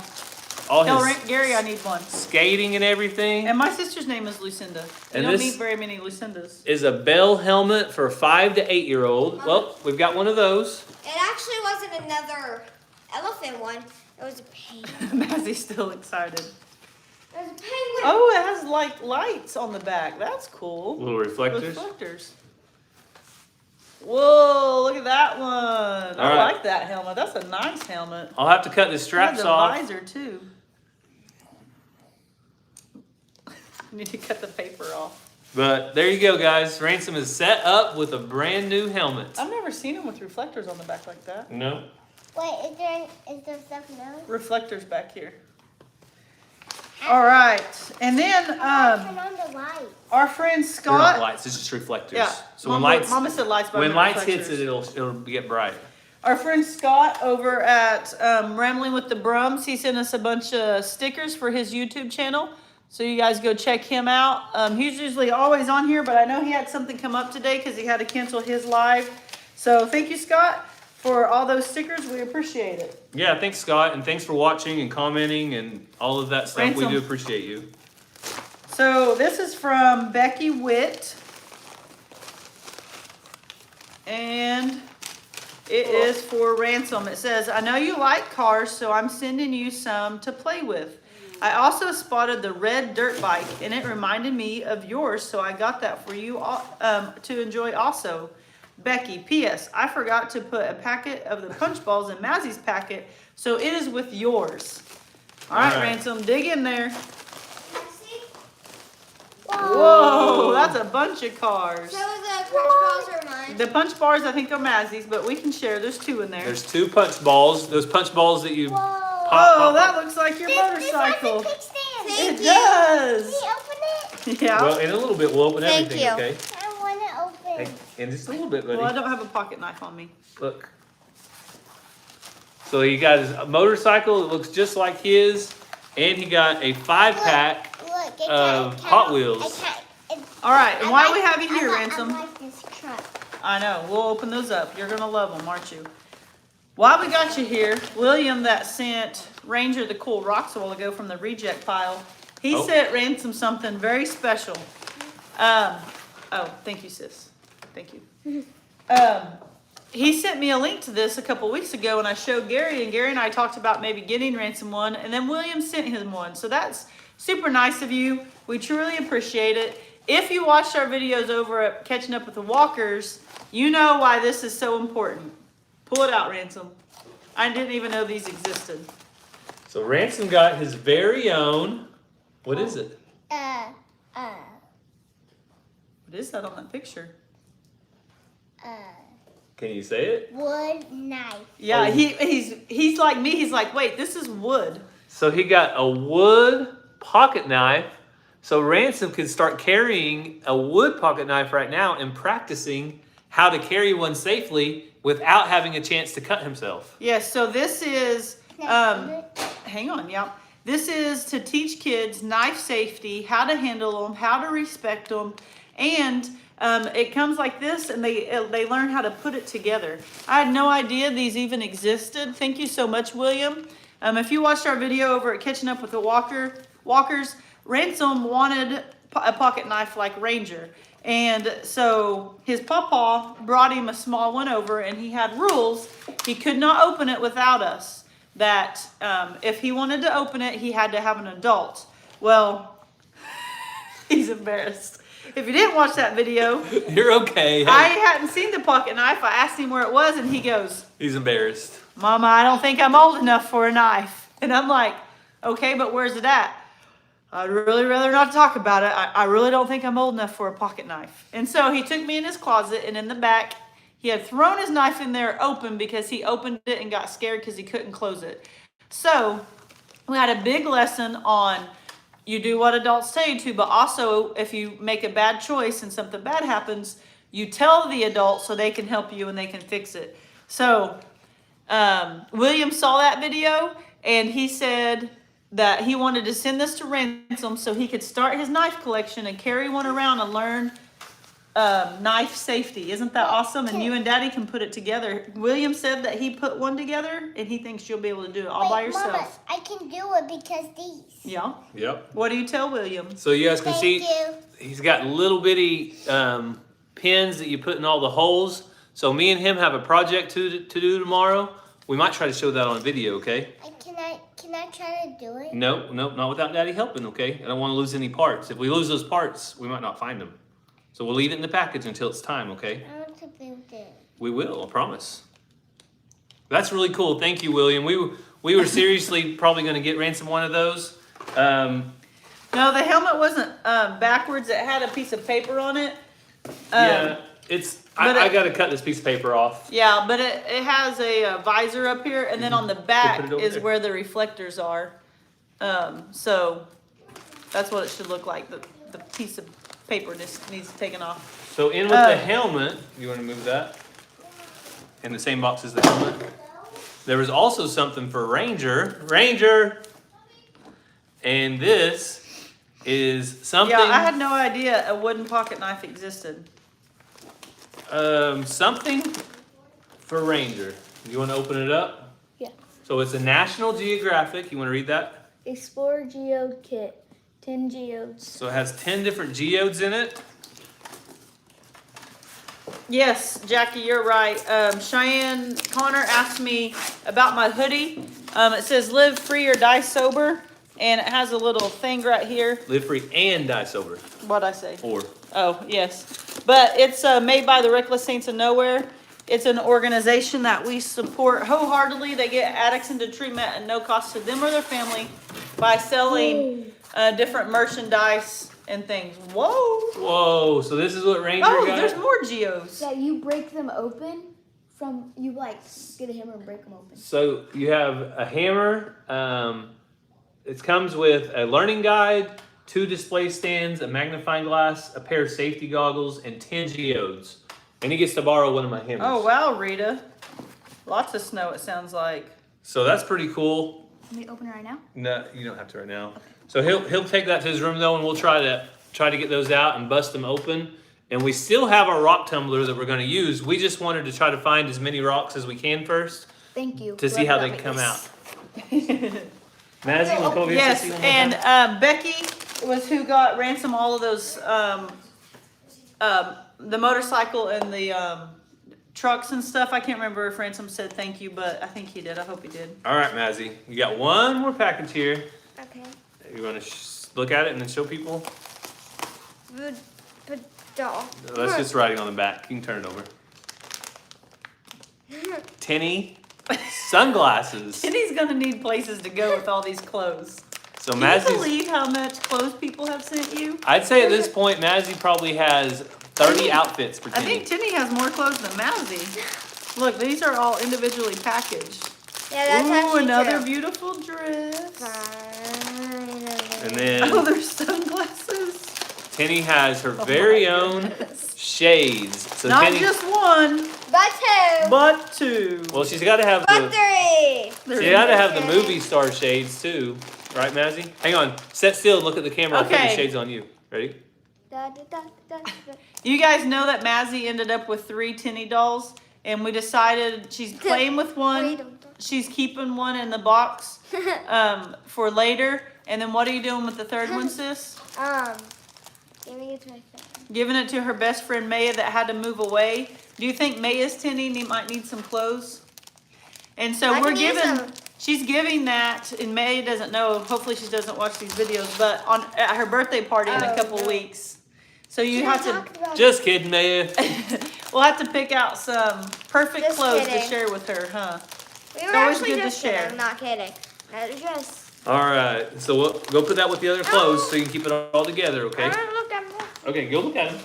all Tell his Gary I need one. skating and everything. And my sister's name is Lucinda. You And don't this- meet very many Lucindas. Is a bell helmet for 5 to 8-year-old. Well, we've got one of those. It actually wasn't another elephant one. It was a penguin. Mazzy's still excited. It was a penguin. Oh, it has like lights on the back. That's cool. Little reflectors. Reflectors. Whoa, look at that one. I right. like that helmet. That's a nice helmet. I'll have to cut the It straps has a off. visor too. Need to cut the paper off. But there you go, guys. Ransom is set up with a brand new helmet. I've never seen them with reflectors on the back like that. No. Wait, is there stuff now? Reflectors back here. All right, and then Turn on the light. our friend They're not Scott. lights. It's just reflectors. Yeah. So when Mama, lights Mama said lights, but I when meant lights hits reflectors. it, it'll get bright. Our friend Scott over at Rambling with the Brums, he sent us a bunch of stickers for his YouTube channel. So you guys go check him out. He's usually always on here, but I know he had something come up today because he had to cancel his live. So thank you, Scott, for all those stickers. We appreciate it. Yeah, thanks, Scott, and thanks for watching and commenting and all of that stuff. We Ransom. do appreciate you. So this is from Becky Witt. And it is for Ransom. It says, I know you like cars, so I'm sending you some to play with. I also spotted the red dirt bike, and it reminded me of yours, so I got that for you to enjoy also. Becky, P.S. I forgot to put a packet of the punch balls in Mazzy's packet, so it is with yours. All right, Ransom, dig in there. Whoa, that's a bunch of cars. So the punch balls are mine. The punch bars, I think, are Mazzy's, but we can share. There's 2 in there. There's 2 punch balls. Those punch balls that you pop. Oh, that looks like your motorcycle. Thank It you. does. Open it? Yeah. Well, in a little bit, we'll open Thank everything, you. okay? I want to open. Hey, in just a little bit, buddy. Well, I don't have a pocket knife on me. Look. So he got his motorcycle. It looks just like his. And he got a 5-pack Look, of Hot Wheels. All right, and why do we have you here, Ransom? I like this truck. I know. We'll open those up. You're going to love them, aren't you? While we got you here, William that sent Ranger the cool rocks a while ago from the reject pile, he sent Ransom something very special. Oh, thank you, sis. Thank you. He sent me a link to this a couple weeks ago, and I showed Gary, and Gary and I talked about maybe getting Ransom one, and then William sent him one. So that's super nice of you. We truly appreciate it. If you watched our videos over at Catching Up with the Walkers, you know why this is so important. Pull it out, Ransom. I didn't even know these existed. So Ransom got his very own. What is it? What is that on that picture? Can you say it? Wood knife. Yeah, Oh. he's like me. He's like, wait, this is wood. So he got a wood pocket knife. So Ransom can start carrying a wood pocket knife right now and practicing how to carry one safely without having a chance to cut himself. Yes, so this is, hang on, yeah. This is to teach kids knife safety, how to handle them, how to respect them, and it comes like this, and they learn how to put it together. I had no idea these even existed. Thank you so much, William. If you watched our video over at Catching Up with the Walkers, Ransom wanted a pocket knife like Ranger. And so his pawpaw brought him a small one over, and he had rules. He could not open it without us. That if he wanted to open it, he had to have an adult. Well, he's embarrassed. If you didn't watch that video, you're okay. Hey. I hadn't seen the pocket knife. I asked him where it was, and he goes, he's embarrassed. Mama, I don't think I'm old enough for a knife. And I'm like, okay, but where's it at? I'd really rather not talk about it. I really don't think I'm old enough for a pocket knife. And so he took me in his closet, and in the back, he had thrown his knife in there open because he opened it and got scared because he couldn't close it. So we had a big lesson on you do what adults tell you to, but also if you make a bad choice and something bad happens, you tell the adult so they can help you and they can fix it. So William saw that video, and he said that he wanted to send this to Ransom so he could start his knife collection and carry one around and learn knife safety. Isn't that awesome? And you and Daddy can put it together. William said that he put one together, and he thinks you'll be able to do it all by yourself. Mama, I can do it because these. Yeah? Yep. What do you tell William? So you guys can Thank see, you. he's got little bitty pins that you put in all the holes. So me and him have a project to do tomorrow. We might try to show that on video, okay? Can I try to do it? No, not without Daddy helping, okay? I don't want to lose any parts. If we lose those parts, we might not find them. So we'll leave it in the package until it's time, okay? I want to build it. We will, I promise. That's really cool. Thank you, William. We were seriously probably going to get Ransom one of those. No, the helmet wasn't backwards. It had a piece of paper on it. Yeah, I it- got to cut this piece of paper off. Yeah, but it has a visor up here, and then on the back put it over is there. where the reflectors are. So that's what it should look like. The piece of paper just needs taken off. So in with the helmet, you want to move that? In the same box as the helmet. There was also something for Ranger. And this is something. Yeah, I had no idea a wooden pocket knife existed. Something for Ranger. You want to open it up? Yeah. So it's a National Geographic. You want to read that? Explorer Geode Kit. 10 geodes. So it has 10 different geodes in it. Yes, Jackie, you're right. Cheyenne Connor asked me about my hoodie. It says live free or die sober, and it has a little thing right here. Live free and die sober. What'd I say? Or Oh, yes. But it's made by the Reckless Saints of Nowhere. It's an organization that we support wholeheartedly. They get addicts into treatment at no cost to them or their family by selling different merchandise and things. whoa, so this is what Ranger Oh, got? there's more geos. Yeah, you break them open you like get a hammer and break them open. So you have a hammer. It comes with a learning guide, 2 display stands, a magnifying glass, a pair of safety goggles, and 10 geodes. And he gets to borrow one of my hammers. Oh, wow, Rita. Lots of snow, it sounds like. So that's pretty cool. Can we open it right now? No, you don't have to right now. So he'll take that to his room though, and we'll try to get those out and bust them open. And we still have our rock tumbler that we're going to use. We just wanted to try to find as many rocks as we can first Thank you. to see how they come out. Mazzy, you want to come over here Yes, and see one more time? and Becky was who got Ransom all of those, the motorcycle and the trucks and stuff. I can't remember if Ransom said thank you, but I think he did. I hope he did. All right, Mazzy, you got one more package here. Okay. You want to look at it and then show people? That's just writing on the back. You can turn it over. Tinny sunglasses. Tinny's gonna need places to go with all these clothes. So Can you Mazzy's, believe how much clothes people have sent you? I'd say at this point, Mazzy probably has 30 outfits for I Tinny. think Tinny has more clothes than Mazzy. Look, these are all individually packaged. Yeah, that's Ooh, actually another true. beautiful dress. Finally. And then Oh, there's sunglasses. Tinny has her very own shades. So Not Tinny, just one, But two. but two. well, she's got to have But the three. she got to have the movie star shades too, right, Mazzy? Hang on, set still and look at the camera. I'll put Okay. the shades on you. Ready? Da, da, da, da, da. You guys know that Mazzy ended up with 3 Tinny dolls, and we decided she's playing with one. She's keeping one in the box for later. And then what are you doing with the third one, sis? Giving it to my friend. Giving it to her best friend Maya that had to move away. Do you think Maya's tinny might need some clothes? And so I we're can use giving, them. she's giving that, and Maya doesn't know, hopefully she doesn't watch these videos, but at her birthday party in a Oh, couple no. weeks. So you Should have I to, talk about Just kidding, Maya. we'll have to pick out some perfect Just clothes to kidding. share with her, huh? We were It's always actually good to just share. kidding, not kidding. Not just. All right, so we'll go put that with the other clothes so you can keep it all together, okay? I don't look at more. Okay, go look at them.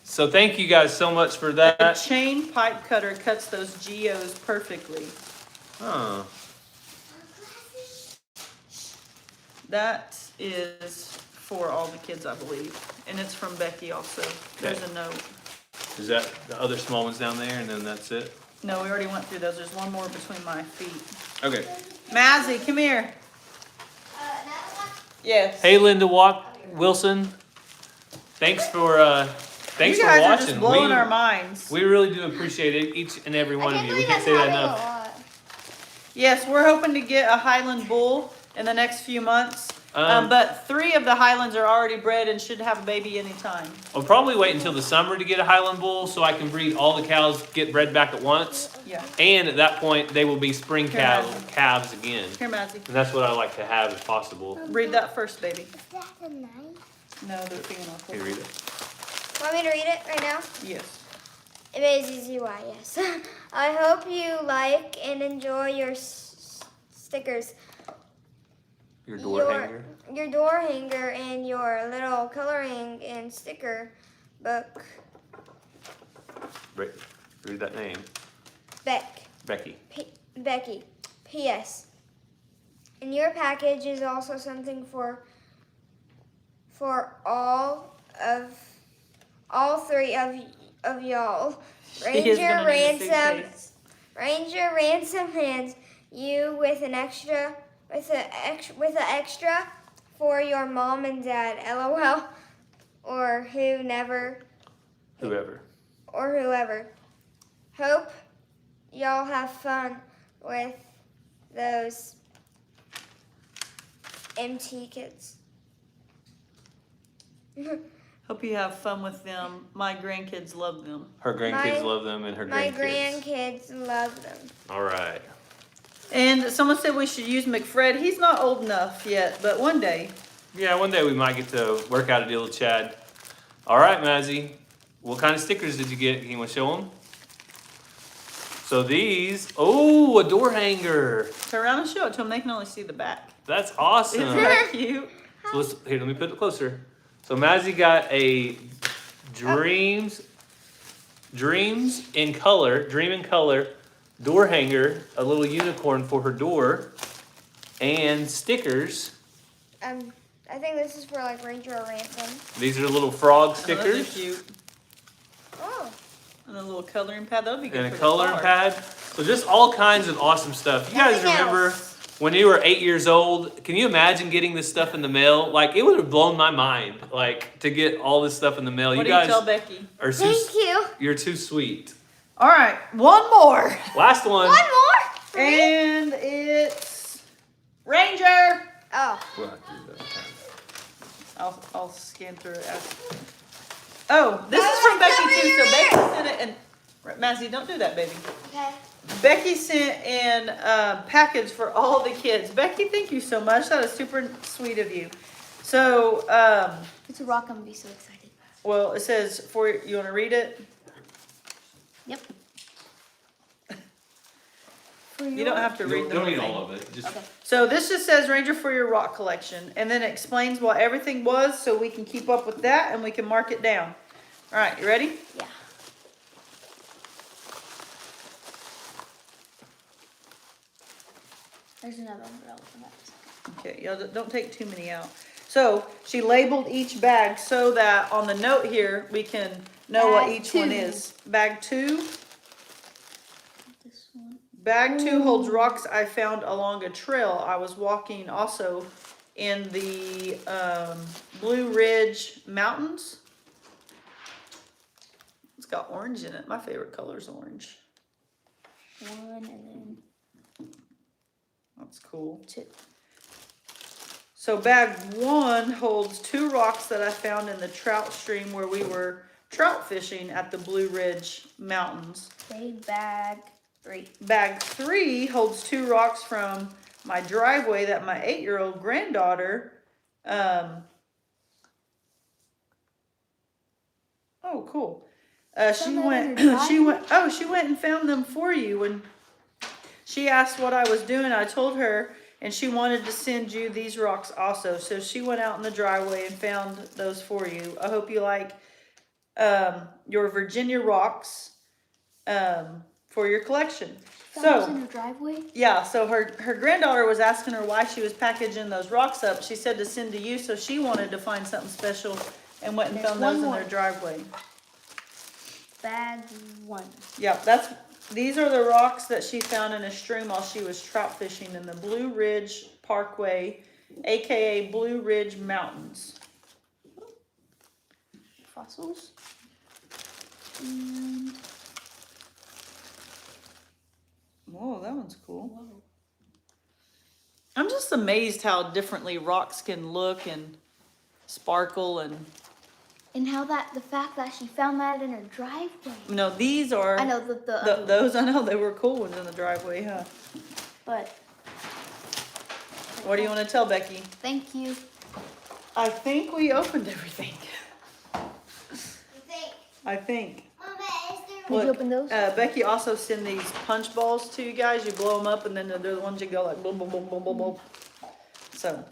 So thank you guys so much for A that. chain pipe cutter cuts those geodes perfectly. Huh. That is for all the kids, I believe. And it's from Becky also. There's a note. Is that the other small ones down there and then that's it? No, we already went through those. There's one more between my feet. Okay. Mazzy, come here. Yes. Hey, Linda Wilson. Thanks for you guys are just watching. blowing our minds. We really do appreciate it, each and every one of you. We can't say that enough. Yes, we're hoping to get a Highland bull in the next few months. But 3 of the Highlands are already bred and should have a baby anytime. I'll probably wait until the summer to get a Highland bull so I can breed all the cows, get bred back at once. Yeah. And at that point, they will be spring calves again. Here, Mazzy. And that's what I like to have if possible. Read that first, baby. Is that a knife? No, they're being awful. Here, read it. Want me to read it right now? Yes. M-A-Z-Z-Y, yes. I hope you like and enjoy your stickers. Your door hanger. Your door hanger and your little coloring and sticker book. Read that name. Becky. Becky. P.S. In your package is also something for all 3 of y'all. She is gonna need a suitcase. Ranger Ransom hands you with an extra for your mom and dad. LOL. Or whoever. Hope y'all have fun with those MT kids. Hope you have fun with them. My grandkids love them. Her grandkids love them and her My grandkids. grandkids love them. All right. And someone said we should use McFred. He's not old enough yet, but one day. Yeah, one day we might get to work out a deal with Chad. All right, Mazzy. What kind of stickers did you get? Can you want to show them? So these, a door hanger. Turn around and show it to them. They can only see the back. That's awesome. Isn't that cute? So here, let me put it closer. So Mazzy got a Dream in color door hanger, a little unicorn for her door, and stickers. I think this is for like Ranger or Ransom. These are little frog Oh, those are stickers cute. Oh. And a little coloring pad. That would be good and for a the coloring car. pad. So just all kinds of awesome stuff. You guys Nothing remember else. when you were 8 years old? Can you imagine getting this stuff in the mail? Like, it would have blown my mind, like, to get all this stuff in the mail. What You do guys you tell Becky? are Thank you. You're too sweet. All right, one more. Last one. One more? And it's Ranger. Oh. I'll scan through it after. Oh, this is from Becky too. So Becky sent it, and Mazzy, don't do that, baby. Okay. Becky sent in a package for all the kids. Becky, thank you so much. That is super sweet of you. So, It's a rock. I'm gonna be so excited. well, it says you want to read it? Yep. You don't have to read the Don't whole read thing. all of it. Just Okay. So this just says Ranger for your rock collection, and then it explains what everything was, so we can keep up with that and we can mark it down. All right, you ready? Yeah. There's another one, but I'll come back in a second. Okay, y'all don't take too many out. So she labeled each bag so that on the note here, we can know what Bag each one 2. is. Bag 2. This one. Bag 2 holds rocks I found along a trail. I was walking also in the Blue Ridge Mountains. It's got orange in it. My favorite color is orange. 1 and then That's cool. 2. So bag 1 holds 2 rocks that I found in the trout stream where we were trout fishing at the Blue Ridge Mountains. Okay, bag 3. Bag 3 holds 2 rocks from my driveway that my 8-year-old granddaughter, oh, cool. She went and found them for you when she asked what I was doing. I told her, and she wanted to send you these rocks also. So she went out in the driveway and found those for you. I hope you like your Virginia rocks for your collection. Found in your driveway? Yeah, so her granddaughter was asking her why she was packaging those rocks up. She said to send to you, so she wanted to find something special and went and found those in their driveway. Bag 1. Yeah, these are the rocks that she found in a stream while she was trout fishing in the Blue Ridge Parkway, aka Blue Ridge Mountains. Fossils. And Whoa, that one's cool. Whoa. I'm just amazed how differently rocks can look and sparkle and how the fact that she found that in her driveway. no, these are I know those I know they were cool ones in the driveway, huh? But What do you want to tell Becky? thank you. I think we opened everything. I think. Mama, is there Did you open those? Becky also sent these punch balls to you guys. You blow them up, and then they're the ones that go like boom, boom, boom, boom, boom, boom. So.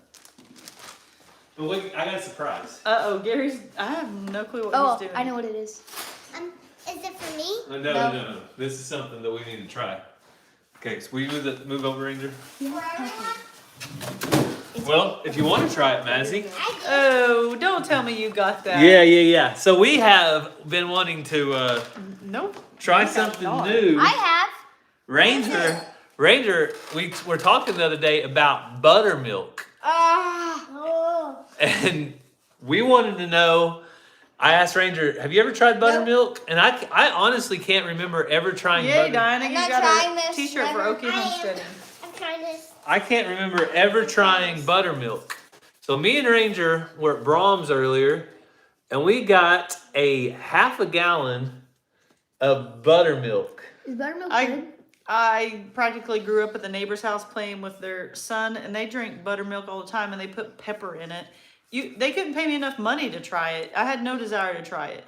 But wait, I got a surprise. Oh, Gary's. I have no clue what Oh, he's doing. I know what it is. is it for me? No. This is something that we need to try. Okay, so will you move over, Ranger? Well, if you want to try it, Mazzy. Oh, don't tell me you got that. Yeah. So we have been wanting to Nope. try I have something not. new. I have. Ranger, we were talking the other day about buttermilk. Oh. And we wanted to know, I asked Ranger, have you ever tried buttermilk? And I honestly can't remember ever trying Yay, buttermilk. Diana, I'm you not got trying a this t-shirt for ever. Okie Homesteading. I'm trying this. I can't remember ever trying buttermilk. So me and Ranger were at Brahms earlier, and we got a half a gallon of buttermilk. Is buttermilk I- good? I practically grew up at the neighbor's house playing with their son, and they drink buttermilk all the time, and they put pepper in it. They couldn't pay me enough money to try it. I had no desire to try it.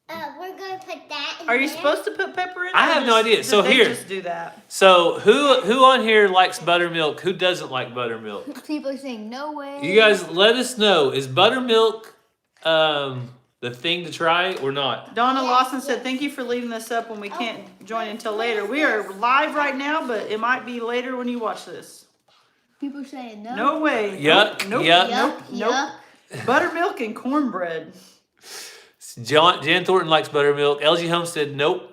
We're gonna put that in Are you there. supposed to put pepper in it? I or have no idea. did So they here- just do that. So who on here likes buttermilk? Who doesn't like buttermilk? People are saying no way. You guys let us know. Is buttermilk the thing to try or not? Donna Lawson said, "Thank you for leaving this up when we can't join until later." We are live right now, but it might be later when you watch this. People are saying no. No way. Yuck, Nope. yuck. Yuck. Nope. Buttermilk and cornbread. Jan Thornton likes buttermilk. LG Homestead, nope.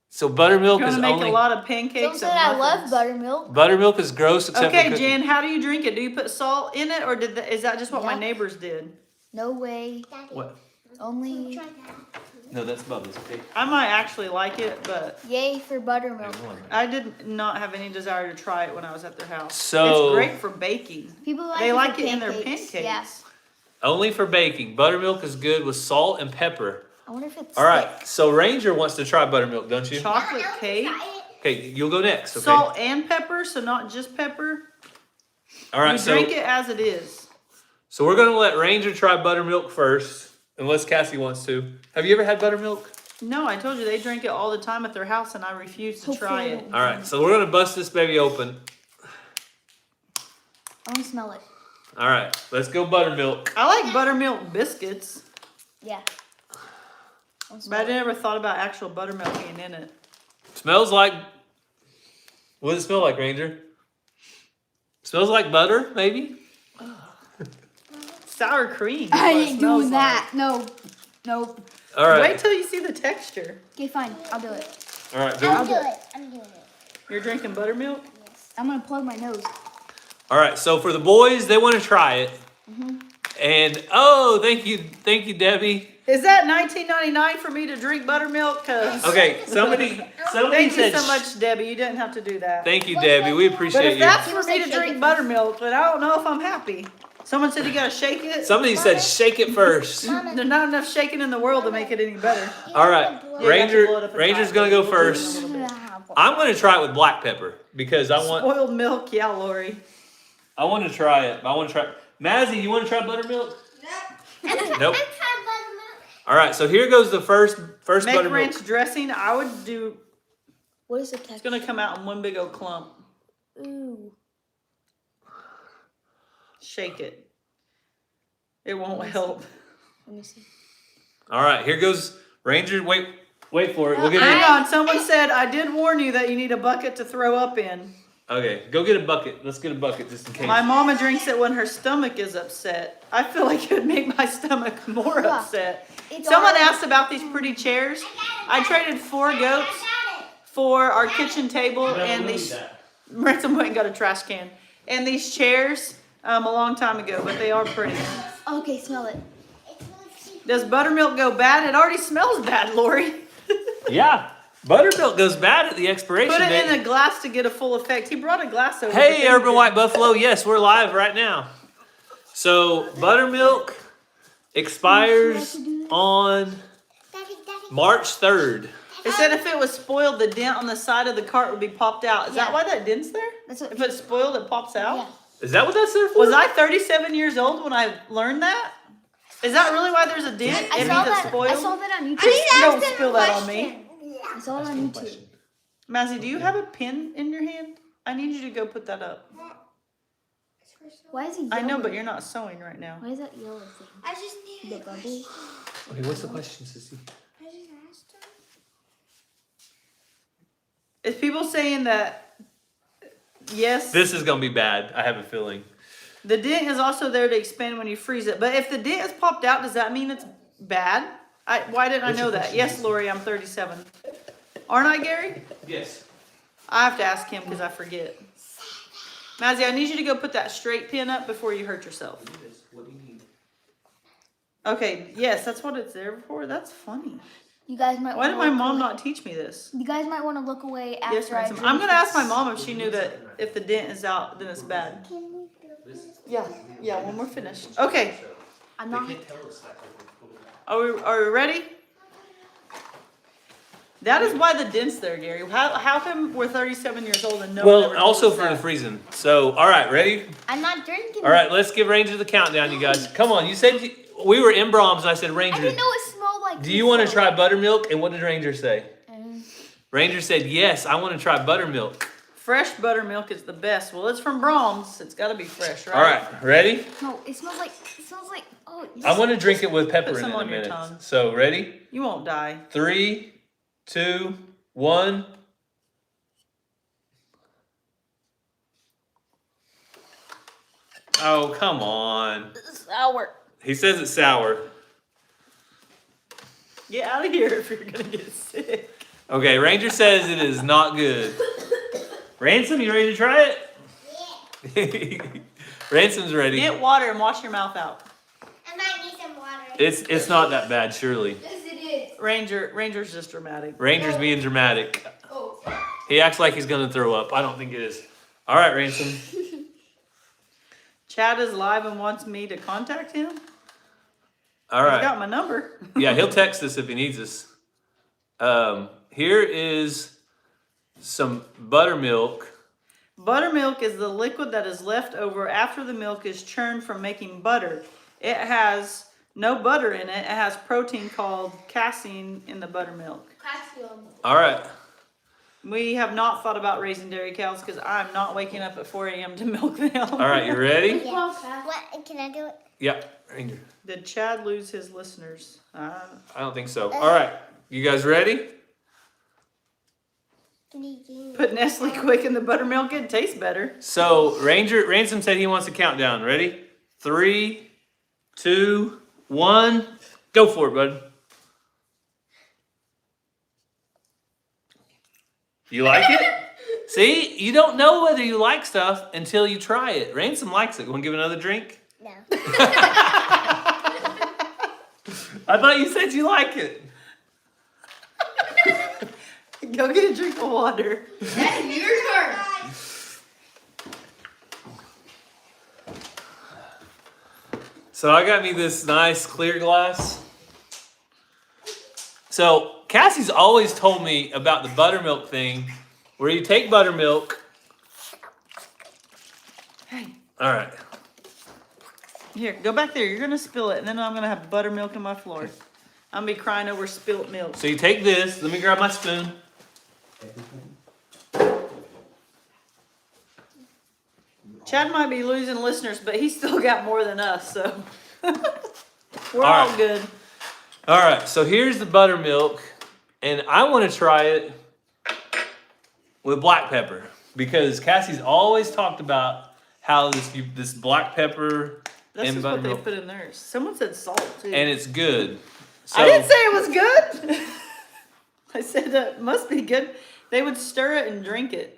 So buttermilk Gonna is make only a lot of pancakes. Don't say and I love muffins. buttermilk. buttermilk is gross except for Okay, cooking. Jan, how do you drink it? Do you put salt in it, or is that just what my Yeah. neighbors did? No way. Daddy, What? Only try that. No, that's Bubba's. Okay. I might actually like it, but yay for buttermilk. I did not have any desire to try it when I was at their house. So- it's great for baking. People like They it for like it in their pancakes. pancakes. Yeah. Only for baking. Buttermilk is good with salt and pepper. I wonder if it's All right. thick. So Ranger wants to try buttermilk, don't you? Chocolate I'll cake, try it. Okay, you'll go next. Okay. salt and pepper, so not just pepper. All right. You So drink it as it is. so we're gonna let Ranger try buttermilk first, unless Cassie wants to. Have you ever had buttermilk? No, I told you they drink it all the time at their house, and I refuse to Hopefully try I it. don't. All right. So we're gonna bust this baby open. I want to smell it. All right. Let's go buttermilk. I like buttermilk biscuits, Yeah. I wanna but smell I it. never thought about actual buttermilk being in it. Smells like. What does it smell like, Ranger? Smells like butter, maybe. Sour cream. is I what it ain't smells doing that. No. Nope. All Like. right. Wait till you see the texture. Okay, fine. I'll do it. All right. I'm Go. doing it. I'm doing it. You're drinking buttermilk? I'm gonna plug my nose. All right. So for the boys, they want to try it. And oh, thank you, Debbie. Is that $19.99 for me to drink buttermilk? Cause Okay, somebody thank you said. so much, Debbie. You didn't have to do that. Thank you, Debbie. We But appreciate if you. that's People for me say to shake drink it buttermilk, then I don't know if I'm happy. Someone said you gotta shake it. Somebody said shake it first. There's not enough shaking in the world to make it any better. All right, Yeah, you have to blow it up and Ranger's hot. gonna go We'll do it in a first. little bit. I'm gonna try it with black pepper because I want Spoiled milk, yeah, Lori. to try it. I want to try. Mazzy, you want to try buttermilk? Nope. All right, so here goes the first Make buttermilk. ranch dressing. I would do. What is the It's texture? gonna come out in one big old clump. Ooh. Shake it. It won't help. Let me see. All right, here goes Ranger. Wait for it. We'll get Hang it. on. Someone said I did warn you that you need a bucket to throw up in. Okay, go get a bucket. Let's get a bucket just in case. My mama drinks it when her stomach is upset. I feel like it would make my stomach more Yeah. upset. It's Someone already- asked about these pretty chairs. I traded 4 goats for our kitchen table and these. Ransom went and got a trash can. And these chairs a long time ago, but they are pretty. Okay, smell it. Does buttermilk go bad? It already smells bad, Lori. Yeah, buttermilk goes bad at the expiration Put it date. in a glass to get a full effect. He brought a glass over. Hey, but Urban then- White Buffalo. Yes, we're live right now. So buttermilk expires on March 3rd. It said if it was spoiled, the dent on the side of the cart would be popped out. Is that Yeah. why that dent's there? That's what. If it's spoiled, it pops out? Yeah. Is that what that's there for? Was I 37 years old when I learned that? Is that really why there's a dent? I It saw means it's that. spoiled? I saw that on YouTube. You don't spill that on me. I saw it on YouTube. Mazzy, do you have a pin in your hand? I need you to go put that up. Why is he? I know, yellow? but you're not sewing right now. Why is that yellow thing? I just need The bubble. Okay, what's the question, Sissy? I just asked her. Is people saying that, yes, This is gonna be bad. I have a feeling. the dent is also there to expand when you freeze it. But if the dent is popped out, does that mean it's bad? Why didn't I What's know your that? question? Yes, Lori, I'm 37. Aren't I, Gary? Yes. I have to ask him because I forget. Mazzy, I need you to go put that straight pin up before you hurt yourself. What do you need? Okay, yes, that's what it's there for. That's funny. You guys might. Why did wanna my look mom away. not teach me this? You guys might want to look away after Yes, I Ransom. drink I'm gonna ask my this. mom if she knew that if the dent is out, then it's bad. Yeah, when we're finished. Okay, I'm not. are we ready? That is why the dent's there, Gary. How come we're 37 years old and no one ever Well, told also us for the that? freezing. So, all right, ready? I'm not drinking. All right, let's give Ranger the countdown, you guys. Come on, you said we were in Brahms, and I said, I Ranger, didn't know it smelled like. do you want to try buttermilk? And what did Ranger say? Mm. Ranger said, yes, I want to try buttermilk. Fresh buttermilk is the best. Well, it's from Brahms. It's got to be fresh, right? All right, ready? No, it smells like. It smells like. Oh. I want to drink it with pepper Put in it some in a on your minute. tongue. So, ready? You won't die. 3, 2, 1. Oh, come on. Sour. He says it's sour. Get out of here if you're gonna get sick. Okay, Ranger says it is not good. Ransom, you ready to try it? Ransom's ready. Get water and wash your mouth out. I might need some water. It's not that bad, surely. Yes, it is. Ranger's just dramatic. Ranger's being dramatic. Oh. He acts like he's gonna throw up. I don't think it is. All right, Ransom. Chad is live and wants me to contact him. All He's right. got my number. Yeah, he'll text us if he needs us. Here is some buttermilk. Buttermilk is the liquid that is left over after the milk is churned from making butter. It has no butter in it. It has protein called casein in the buttermilk. All right. We have not thought about raising dairy cows because I'm not waking up at 4 a.m. to milk them. All right, you ready? What? Can I do it? Yep. Ranger. Did Chad lose his listeners? I don't think so. All right. You guys ready? Put Nestle Quick in the buttermilk. It tastes better. So Ransom said he wants a countdown. Ready? 3, 2, 1. Go for it, bud. You like it? See, you don't know whether you like stuff until you try it. Ransom likes it. Want to give another drink? No. I I thought you said you like it. Go get a drink of water. That's your turn. So I got me this nice clear glass. So Cassie's always told me about the buttermilk thing, where you take buttermilk. Hey, All right. here, go back there. You're gonna spill it, and then I'm gonna have buttermilk in my floor. I'm gonna be crying over spilt milk. So you take this. Let me grab my spoon. Chad might be losing listeners, but he's still got more than us, so we're All all right. good. All right. So here's the buttermilk, and I want to try it with black pepper because Cassie's always talked about how this black pepper That's and just what they buttermilk, put in theirs. Someone said salt too. and it's good. So, I didn't say it was good. I said that must be good. They would stir it and drink it.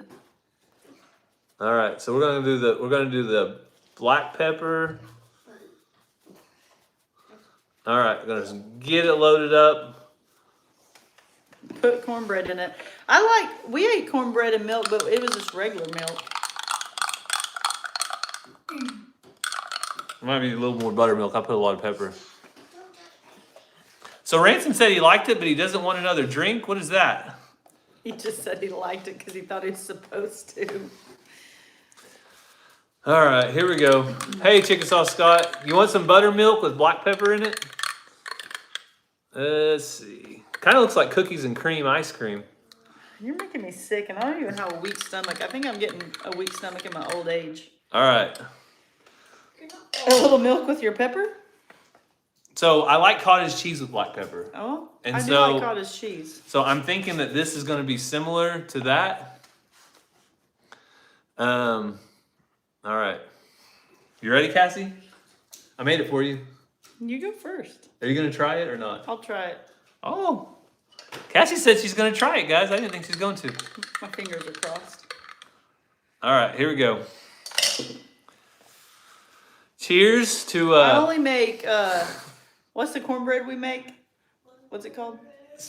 All right, so we're gonna do the black pepper. All right, we're gonna get it loaded up. Put cornbread in it. We ate cornbread and milk, but it was just regular milk. Might be a little more buttermilk. I put a lot of pepper. So Ransom said he liked it, but he doesn't want another drink. What is that? He just said he liked it because he thought he was supposed to. All right, here we go. Hey, Chickasaw Scott, you want some buttermilk with black pepper in it? Let's see. Kind of looks like cookies and cream ice cream. You're making me sick, and I don't even have a weak stomach. I think I'm getting a weak stomach in my old age. All right. A little milk with your pepper? So I like cottage cheese with black pepper. Oh, And I do so- like cottage cheese. So I'm thinking that this is going to be similar to that. All right. You ready, Cassie? I made it for you. You go first. Are you going to try it or not? I'll try it. Oh. Cassie said she's going to try it, guys. I didn't think she's going to. My fingers are crossed. All right, here we go. Cheers to I only make, what's the cornbread we make? What's it called?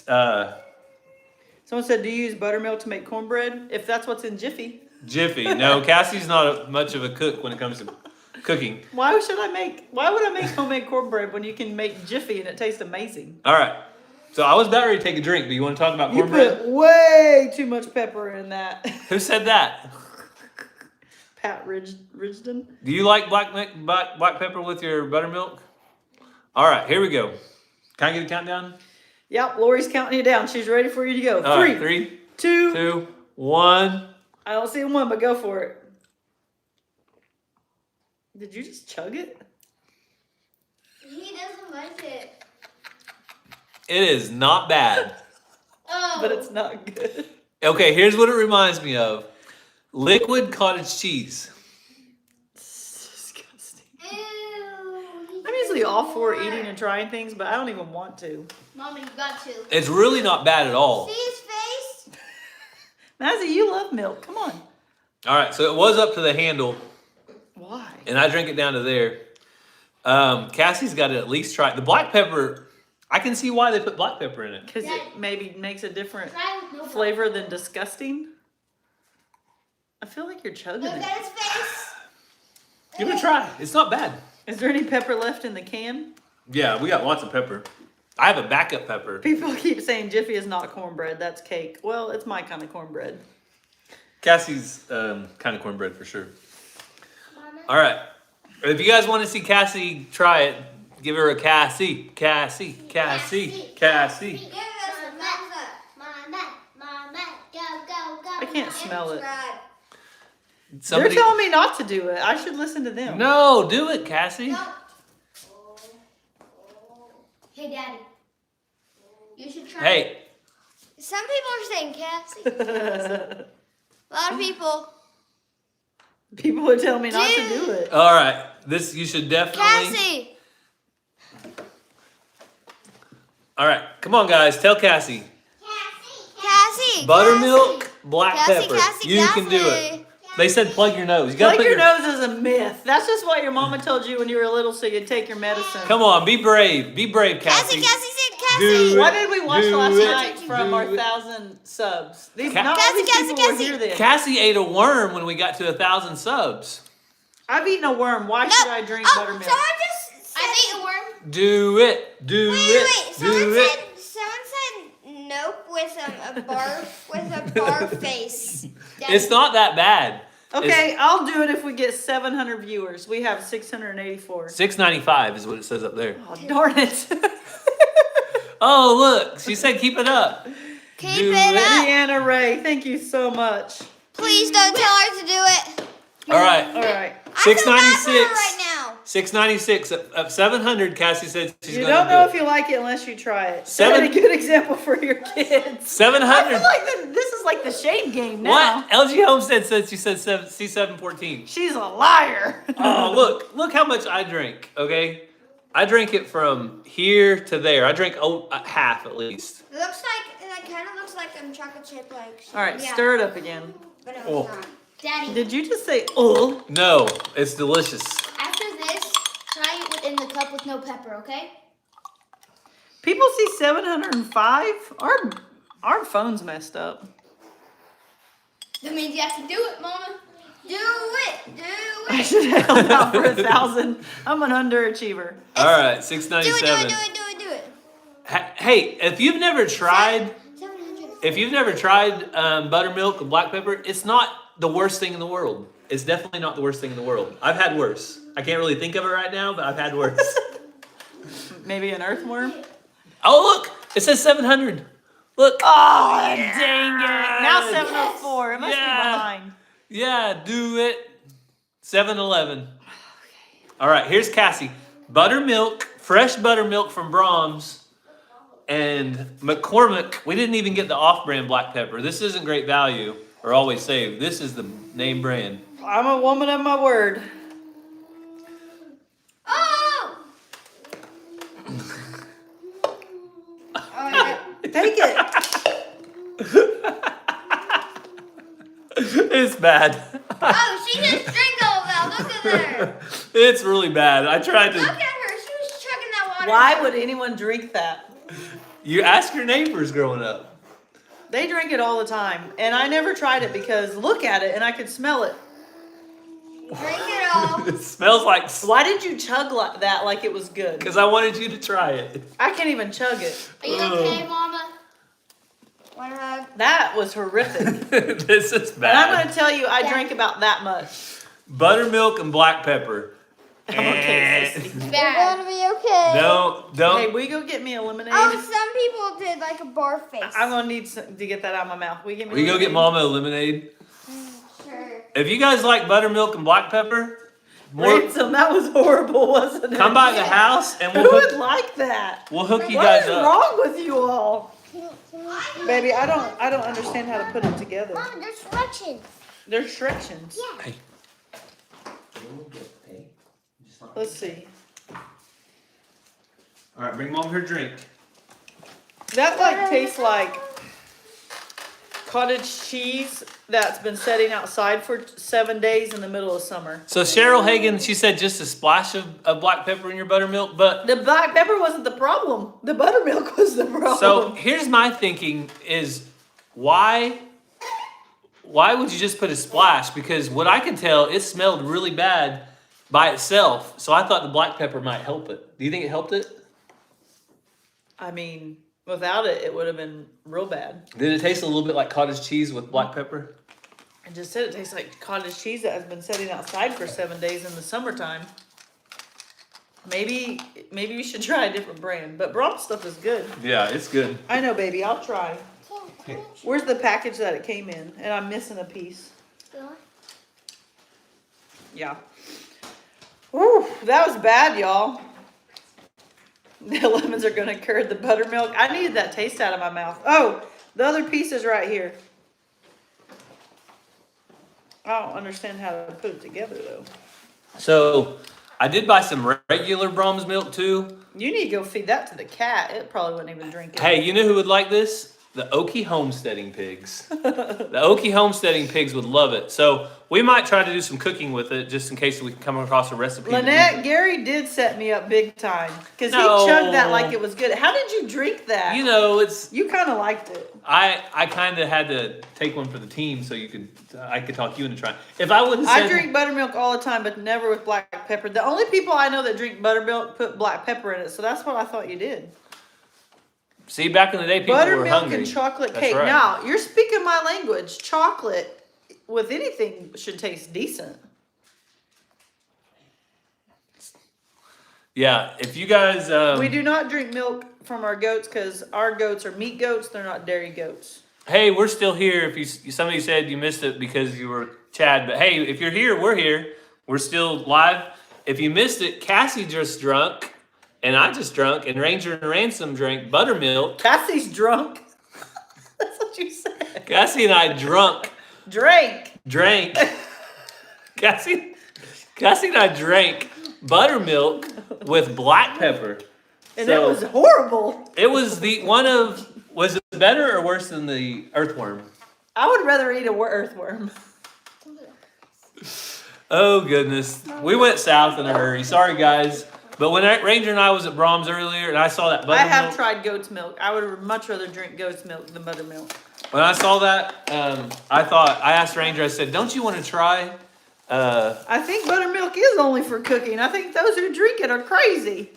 Someone said, do you use buttermilk to make cornbread? If that's what's in Jiffy. Jiffy. No, Cassie's not much of a cook when it comes to cooking. Why would I make homemade cornbread when you can make Jiffy and it tastes amazing? All right. So I was about ready to take a drink, but you want to talk about You cornbread? put way too much pepper in that. Who said that? Pat Ridgeden. Do you like black pepper with your buttermilk? All right, here we go. Can I get a countdown? Yep, Lori's counting you down. She's ready for you to go. All right, 3, 3, 2. 2, 1. I don't see one, but go for it. Did you just chug it? He doesn't like it. It is not bad. Oh. But it's not good. Okay, here's what it reminds me of. Liquid cottage cheese. It's disgusting. Ew. I'm usually all for eating and trying things, but I don't even want to. Mommy, you got to. It's really not bad at all. See his face? Mazzy, you love milk. Come on. All right, so it was up to the handle, Why? and I drank it down to there. Cassie's got to at least try it. The black pepper, I can see why they put black pepper in it. Because it maybe makes a different Try with no flavor than disgusting. I feel like you're chugging Look it. at his face. Give it a try. It's not bad. Is there any pepper left in the can? Yeah, we got lots of pepper. I have a backup pepper. People keep saying Jiffy is not cornbread. That's cake. Well, it's my kind of cornbread. Cassie's kind of cornbread for sure. Mama. All right. If you guys want to see Cassie try it, give her a Cassie. Cassie. Cassie. Cassie. Give us a thumbs up. Mama, mama, go, go, go. I can't smell it. Subscribe. Somebody... They're telling me not to do it. I should listen to them. No, do it, Cassie. No. Hey, Daddy. You should try. Hey, Some people are saying Cassie. A lot of people. People would tell me not to do it. all right. This you should definitely. Cassie. All right, come on, guys. Tell Cassie. Cassie. Buttermilk, Cassie. black Cassie, pepper. Cassie, You can do it. Cassie. They said plug your nose. You gotta Plug put your nose is a myth. That's just what your mama told you when you were little, so you'd take your medicine. Come on, be brave. Be brave, Cassie. Cassie said Cassie. Do What did we watch Do last it. night from Do our it. 1,000 subs? These, Ca- not all these people will hear this. Cassie ate a worm when we got to 1,000 subs. I've eaten a worm. Why should I drink buttermilk? Someone just said, I ate a worm. Do it. Do Wait, it. someone Do said, it. someone said nope with a bar face. It's not that bad. Okay, I'll do it if we get 700 viewers. We have 684. 695 is what it says up there. Oh, darn it. Oh, look. She said keep it up. Keep Do it up. Deanna Ray, thank you so much. Please don't tell her to do it. All right. All right. I feel bad for her 696. right now. 696 up 700. Cassie said she's You gonna don't know do if you like it unless you try it. Seven- Set a good example for your kids. I 700. feel like this is like the shade game now. What? LG Homestead said she said C714. She's a liar. Oh, look how much I drink. Okay, I drink it from here to there. I drink half at least. It looks like, it kind of looks like chocolate chip like. All right, Yeah. stir it up again. But no, Oh. it's not. Daddy. Did you just say, oh? No, it's delicious. After this, try it in the cup with no pepper, okay? People see 705? Our phone's messed up. That means you have to do it, Mama. Do it. Do I it. should have held out for 1,000. I'm an underachiever. All right, Do it. 697. Do it. Hey, if you've never tried 700. Buttermilk and black pepper, it's not the worst thing in the world. It's definitely not the worst thing in the world. I've had worse. I can't really think of it right now, but I've had worse. Maybe an earthworm? Oh, look, it says 700. Look. Oh, dang it. Now 704. It must be behind. Yeah, do it. 7-Eleven. All right, here's Cassie. Buttermilk, fresh buttermilk from Brahms, and McCormick. We didn't even get the off-brand black pepper. This isn't great value or always save. This is the name brand. I'm a woman of my word. Oh. Oh yeah. Take it. It's bad. Oh, she just drank all of that. Look at her. It's really bad. I tried Look to. at her. She was chugging that water. Why would anyone drink that? You ask your neighbors growing up. They drink it all the time. And I never tried it because look at it and I could smell it. Drink it all. It smells like. Why did you chug like that like it was good? Because I wanted you to try it. I can't even chug it. Are you okay, Mama? One hug. That was horrific. This is And I'm bad. going to tell you, I drank about that much. Buttermilk and black pepper. I'm okay, sissy. You're Bad. gonna be okay. Don't. Hey, will you go get me a lemonade? Oh, some people did like a bar face. I'm going to need to get that out of my mouth. Will you get me We go get lemonade? Mama a lemonade. Sure. If you guys like buttermilk and black pepper, more, Ransom, that was horrible, wasn't it? come by the house and Who we'll would hook, like that? we'll hook you What guys is up. wrong with you all? Can we- Baby, I don't understand how to put it together. Mom, there's directions. There's instructions. Yeah. Hey. Let's see. All right, bring Mom her drink. That like tastes like cottage cheese that's been setting outside for 7 days in the middle of summer. So Cheryl Hagan, she said just a splash of black pepper in your buttermilk, but The black pepper wasn't the problem. The buttermilk was the problem. so here's my thinking is why would you just put a splash? Because what I can tell, it smelled really bad by itself. So I thought the black pepper might help it. Do you think it helped it? I mean, without it, it would have been real bad. Did it taste a little bit like cottage cheese with black pepper? I just said it tastes like cottage cheese that has been sitting outside for 7 days in the summertime. Maybe you should try a different brand, but Brahms stuff is good. Yeah, it's good. I know, baby. I'll try. Where's the package that it came in? And I'm missing a piece. Yeah. Ooh, that was bad, y'all. The lemons are gonna curd the buttermilk. I needed that taste out of my mouth. Oh, the other piece is right here. I don't understand how to put it together though. So I did buy some regular Brahms milk too. You need to go feed that to the cat. It probably wouldn't even drink it. Hey, you know who would like this? the Okie homesteading pigs. The Okie homesteading pigs would love it. So we might try to do some cooking with it just in case we can come across a recipe. Lynette, Gary did set me up big time because No. he chugged that like it was good. How did you drink that? You know, it's You kind of liked it. I kind of had to take one for the team so I could talk you into trying. If I wouldn't I said, drink buttermilk all the time, but never with black pepper. The only people I know that drink buttermilk put black pepper in it, so that's what I thought you did. see, back in the day, people were Buttermilk hungry. and chocolate That's cake. right. Now, you're speaking my language. Chocolate with anything should taste decent. Yeah, if you guys, We do not drink milk from our goats because our goats are meat goats. They're not dairy goats. hey, we're still here. If you somebody said you missed it because you were Chad, but hey, if you're here, we're here. We're still live. If you missed it, Cassie just drunk, and I just drunk, and Ranger and Ransom drank buttermilk. Cassie's drunk. That's what you said. Cassie and I drank. Cassie and I drank buttermilk with black pepper. And it was horrible. It was was it better or worse than the earthworm? I would rather eat a earthworm. Oh goodness. We went south in a hurry. Sorry guys. But when Ranger and I was at Brahms earlier and I saw that I buttermilk. have tried goat's milk. I would much rather drink goat's milk than buttermilk. When I saw that, I asked Ranger, I said, don't you want to try? I think buttermilk is only for cooking. I think those who drink it are crazy.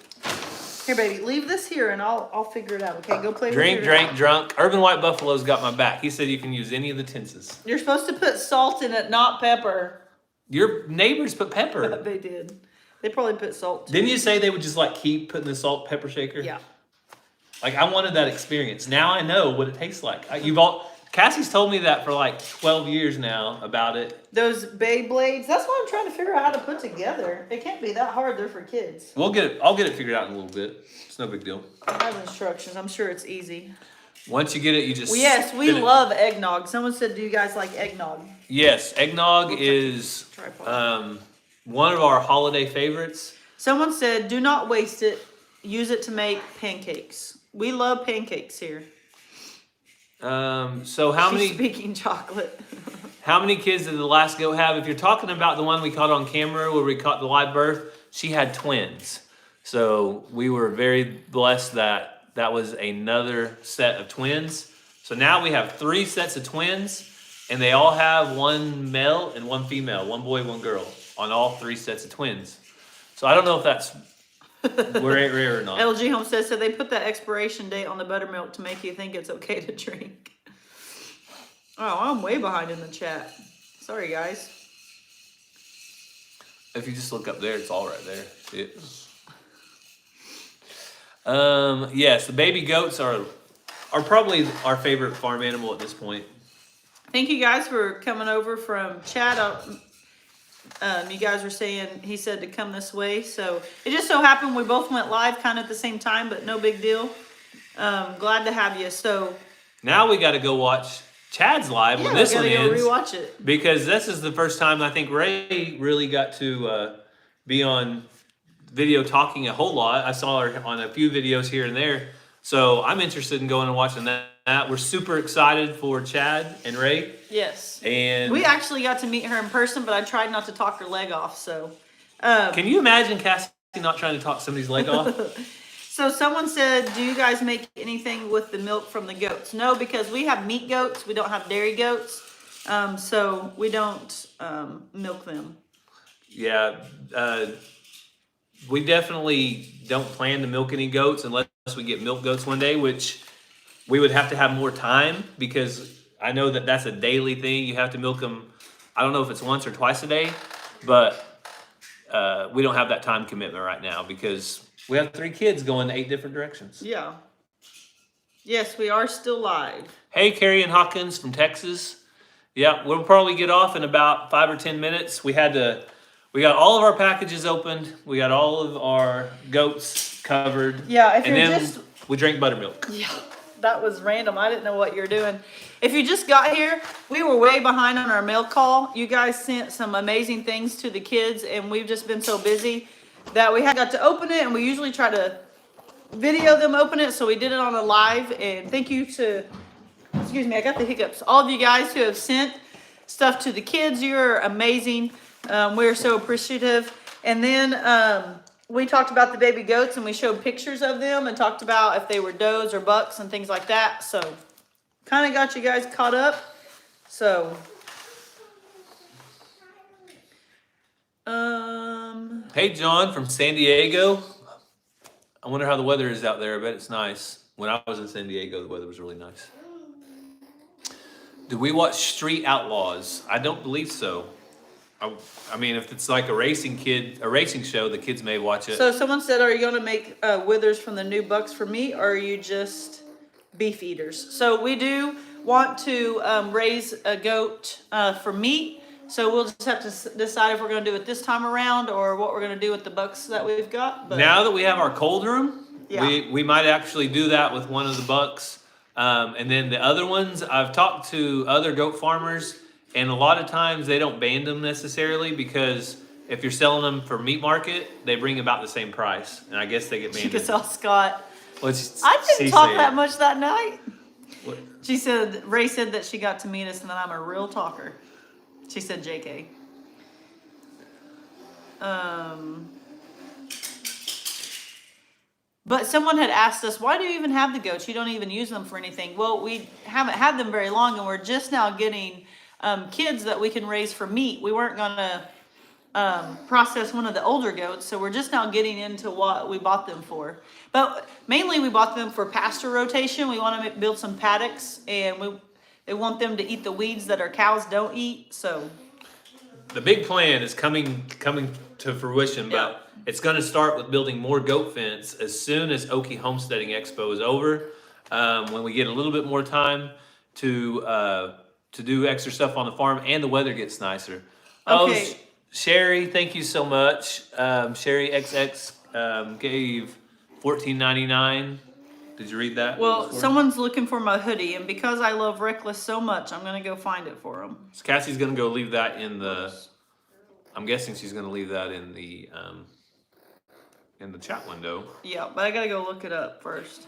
Here, baby, leave this here and I'll figure it out. Okay, go play with Drink, your drank, drunk. Urban White Buffalo's got my back. He said you can use any of the tenses. You're supposed to put salt in it, not pepper. Your neighbors put pepper. They did. They probably put salt too. Didn't you say they would just like keep putting the salt pepper shaker? Yeah. Like I wanted that experience. Now I know what it tastes like. Cassie's told me that for like 12 years now about it. Those Beyblades, that's what I'm trying to figure out how to put together. It can't be that hard. They're for kids. I'll get it figured out in a little bit. It's no big deal. I have instructions. I'm sure it's easy. Once you get it, you just Well, yes, we spin it. love eggnog. Someone said, do you guys like eggnog? Yes, eggnog is Tripod. one of our holiday favorites. Someone said, do not waste it. Use it to make pancakes. We love pancakes here. So how many She's speaking chocolate. How many kids did the last goat have? If you're talking about the one we caught on camera where we caught the live birth, she had twins. So we were very blessed that was another set of twins. So now we have 3 sets of twins, and they all have one male and one female, one boy, one girl, on all 3 sets of twins. So I don't know if that's rare or not. LG Homestead said they put that expiration date on the buttermilk to make you think it's okay to drink. Oh, I'm way behind in the chat. Sorry, guys. If you just look up there, it's all right there. See it? Yes, the baby goats are probably our favorite farm animal at this point. Thank you guys for coming over from chat. You guys were saying, he said to come this way. So it just so happened we both went live kind of at the same time, but no big deal. Glad to have you. So Now we got to go watch Chad's live when we this gotta one go ends. rewatch it. Because this is the first time I think Ray really got to be on video talking a whole lot. I saw her on a few videos here and there. So I'm interested in going and watching that. We're super excited for Chad and Ray. Yes. And We actually got to meet her in person, but I tried not to talk her leg off. So, can you imagine Cassie not trying to talk somebody's leg off? so someone said, do you guys make anything with the milk from the goats? No, because we have meat goats. We don't have dairy goats. So we don't milk them. Yeah. We definitely don't plan to milk any goats unless we get milk goats one day, which we would have to have more time because I know that that's a daily thing. You have to milk them. I don't know if it's once or twice a day, but we don't have that time commitment right now because we have 3 kids going 8 different directions. Yeah. Yes, we are still live. Hey, Carrie and Hawkins from Texas. Yeah, we'll probably get off in about 5 or 10 minutes. We got all of our packages opened. We got all of our goats covered. Yeah, if and you're then just... we drank buttermilk. Yeah, that was random. I didn't know what you're doing. If you just got here, we were way behind on our mail call. You guys sent some amazing things to the kids, and we've just been so busy that we got to open it, and we usually try to video them open it, so we did it on a live. And thank you to excuse me, I got the hiccups. All of you guys who have sent stuff to the kids, you're amazing. We're so appreciative. And then we talked about the baby goats and we showed pictures of them and talked about if they were does or bucks and things like that. So kind of got you guys caught up. So, Hey, John from San Diego. I wonder how the weather is out there. I bet it's nice. When I was in San Diego, the weather was really nice. Did we watch Street Outlaws? I don't believe so. I mean, if it's like a racing show, the kids may watch it. so someone said, are you going to make withers from the new bucks for meat, or are you just beef eaters? So we do want to raise a goat for meat. So we'll just have to decide if we're going to do it this time around or what we're going to do with the bucks that we've got. But now that we have our cold room, yeah. we might actually do that with one of the bucks. And then the other ones, I've talked to other goat farmers, and a lot of times they don't band them necessarily because if you're selling them for meat market, they bring about the same price. And I guess they get She banded. could tell Scott. I I didn't talk that much that night. What? She said, Ray said that she got to meet us and that I'm a real talker. She said JK. But someone had asked us, why do you even have the goats? You don't even use them for anything. Well, we haven't had them very long, and we're just now getting kids that we can raise for meat. We weren't going to process one of the older goats, so we're just now getting into what we bought them for. But mainly we bought them for pasture rotation. We want to build some paddocks, and we want them to eat the weeds that our cows don't eat. So The big plan is coming to fruition, but it's going to start with building more goat fence as soon as Okie Homesteading Expo is over. When we get a little bit more time to do extra stuff on the farm and the weather gets nicer. Okay. Sherry, thank you so much. Sherry XX gave $14.99. Did you read that? well, someone's looking for my hoodie, and because I love Reckless so much, I'm going to go find it for them. So Cassie's going to go leave that in the. I'm guessing she's going to leave that in the chat window. Yeah, but I gotta go look it up first.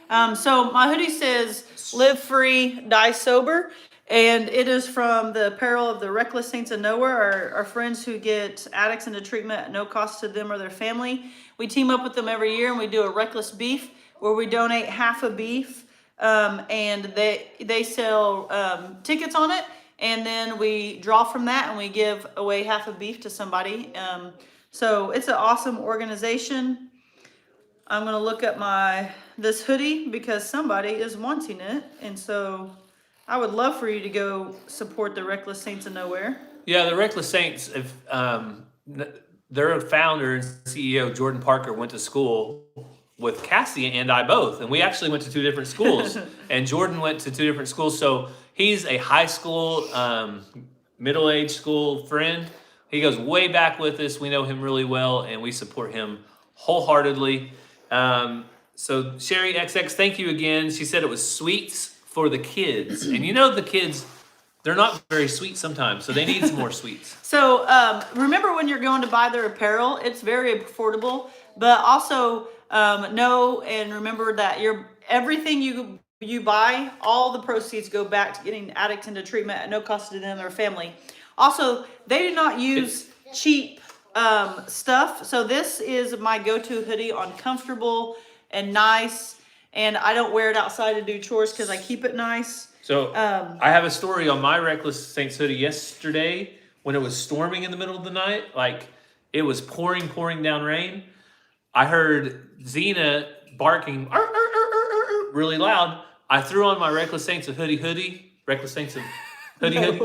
So my hoodie says "Live free, die sober," and it is from the apparel of the Reckless Saints of Nowhere, our friends who get addicts into treatment at no cost to them or their family. We team up with them every year, and we do a Reckless Beef where we donate half a beef, and they sell tickets on it, and then we draw from that, and we give away half a beef to somebody. So it's an awesome organization. I'm gonna look up this hoodie because somebody is wanting it, and so I would love for you to go support the Reckless Saints of Nowhere. Yeah, the Reckless Saints, if their founder and CEO Jordan Parker went to school with Cassie and I both, and we actually went to two different schools. And Jordan went to two different schools, so he's a high school, middle-aged school friend. He goes way back with us. We know him really well, and we support him wholeheartedly. So Sherry XX, thank you again. She said it was sweets for the kids. And you know the kids, they're not very sweet sometimes, so they need some more sweets. So remember when you're going to buy their apparel, it's very affordable, but also know and remember that everything you buy, all the proceeds go back to getting addicts into treatment at no cost to them or their family. Also, they do not use cheap stuff. So this is my go-to hoodie on comfortable and nice. And I don't wear it outside to do chores because I keep it nice. So I have a story on my Reckless Saints hoodie yesterday when it was storming in the middle of the night. Like it was pouring down rain. I heard Xena barking really loud. I threw on my Reckless Saints of hoodie. Reckless Saints of hoodie.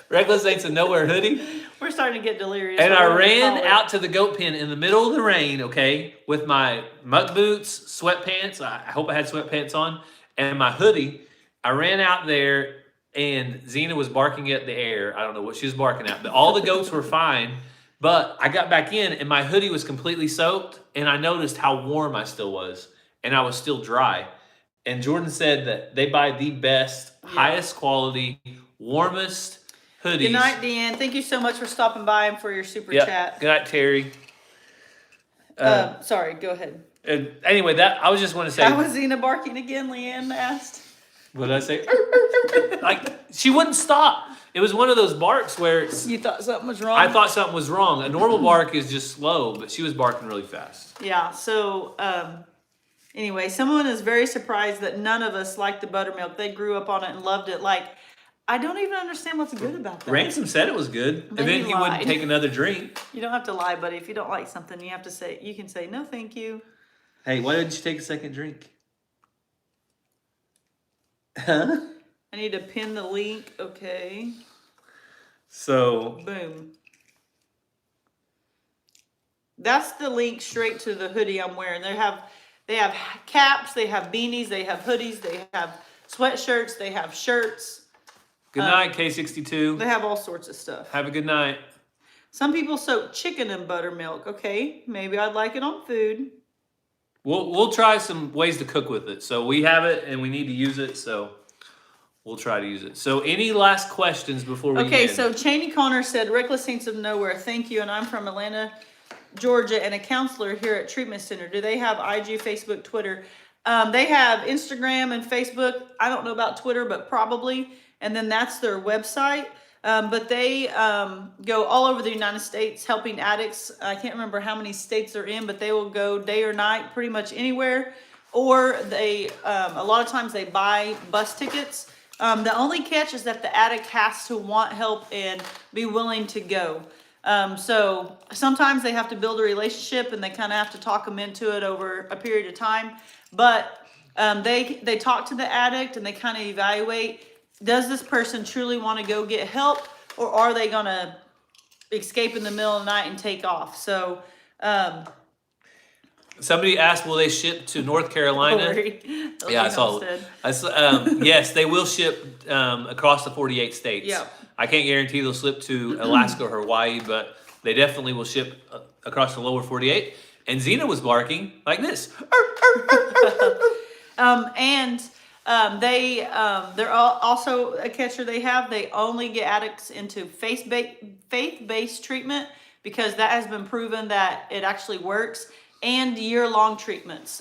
Reckless Saints of Nowhere hoodie. We're starting to get delirious. And I ran out to the goat pen in the middle of the rain, okay, with my muck boots, sweatpants. I hope I had sweatpants on, and my hoodie. I ran out there, and Xena was barking at the air. I don't know what she was barking at, but all the goats were fine. But I got back in, and my hoodie was completely soaked, and I noticed how warm I still was, and I was still dry. And Jordan said that they buy the best, highest quality, warmest hoodies. Good night, Deanne. Thank you so much for stopping by and for your super chat. Good night, Terry. Sorry, go ahead. Anyway, I was just want to say. How was Xena barking again, Leanne asked? What did I say? Like, she wouldn't stop. It was one of those barks where You thought something was wrong? I thought something was wrong. A normal bark is just slow, but she was barking really fast. Yeah, so anyway, someone is very surprised that none of us liked the buttermilk. They grew up on it and loved it. Like, I don't even understand what's good about that. Ransom said it was good, But and then he he wouldn't lied. take another drink. You don't have to lie, buddy. If you don't like something, you have to say, you can say, no, thank you. Hey, why didn't you take a second drink? Huh? I need to pin the link. Okay. So, Boom. That's the link straight to the hoodie I'm wearing. They have caps, they have beanies, they have hoodies, they have sweatshirts, they have shirts. good night, K62. They have all sorts of stuff. Have a good night. Some people soak chicken in buttermilk. Okay, maybe I'd like it on food. We'll try some ways to cook with it. So we have it and we need to use it, so we'll try to use it. So any last questions before we Okay, end? so Cheney Connor said, Reckless Saints of Nowhere, thank you, and I'm from Atlanta, Georgia, and a counselor here at Treatment Center. Do they have IG, Facebook, Twitter? They have Instagram and Facebook. I don't know about Twitter, but probably. And then that's their website. But they go all over the United States helping addicts. I can't remember how many states they're in, but they will go day or night, pretty much anywhere. Or they, a lot of times they buy bus tickets. The only catch is that the addict has to want help and be willing to go. So sometimes they have to build a relationship and they kind of have to talk them into it over a period of time. But they talk to the addict and they kind of evaluate, does this person truly want to go get help, or are they going to escape in the middle of the night and take off? So Somebody asked, will they ship to North Carolina? Yeah, I saw it. Yes, they will ship across the 48 states. Yep. I can't guarantee they'll ship to Alaska or Hawaii, but they definitely will ship across the lower 48. And Xena was barking like this. They're also a catcher they have. They only get addicts into faith-based treatment because that has been proven that it actually works, and year-long treatments.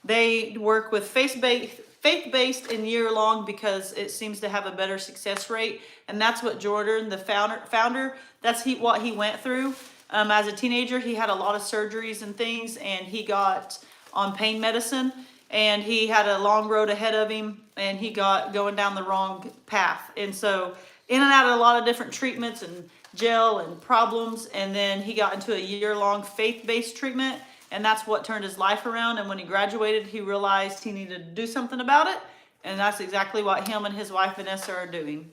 They work with faith-based and year-long because it seems to have a better success rate, and that's what Jordan, the founder, that's what he went through. As a teenager, he had a lot of surgeries and things, and he got on pain medicine, and he had a long road ahead of him, and he got going down the wrong path. And so in and out of a lot of different treatments and jail and problems, and then he got into a year-long faith-based treatment, and that's what turned his life around. And when he graduated, he realized he needed to do something about it, and that's exactly what him and his wife Vanessa are doing.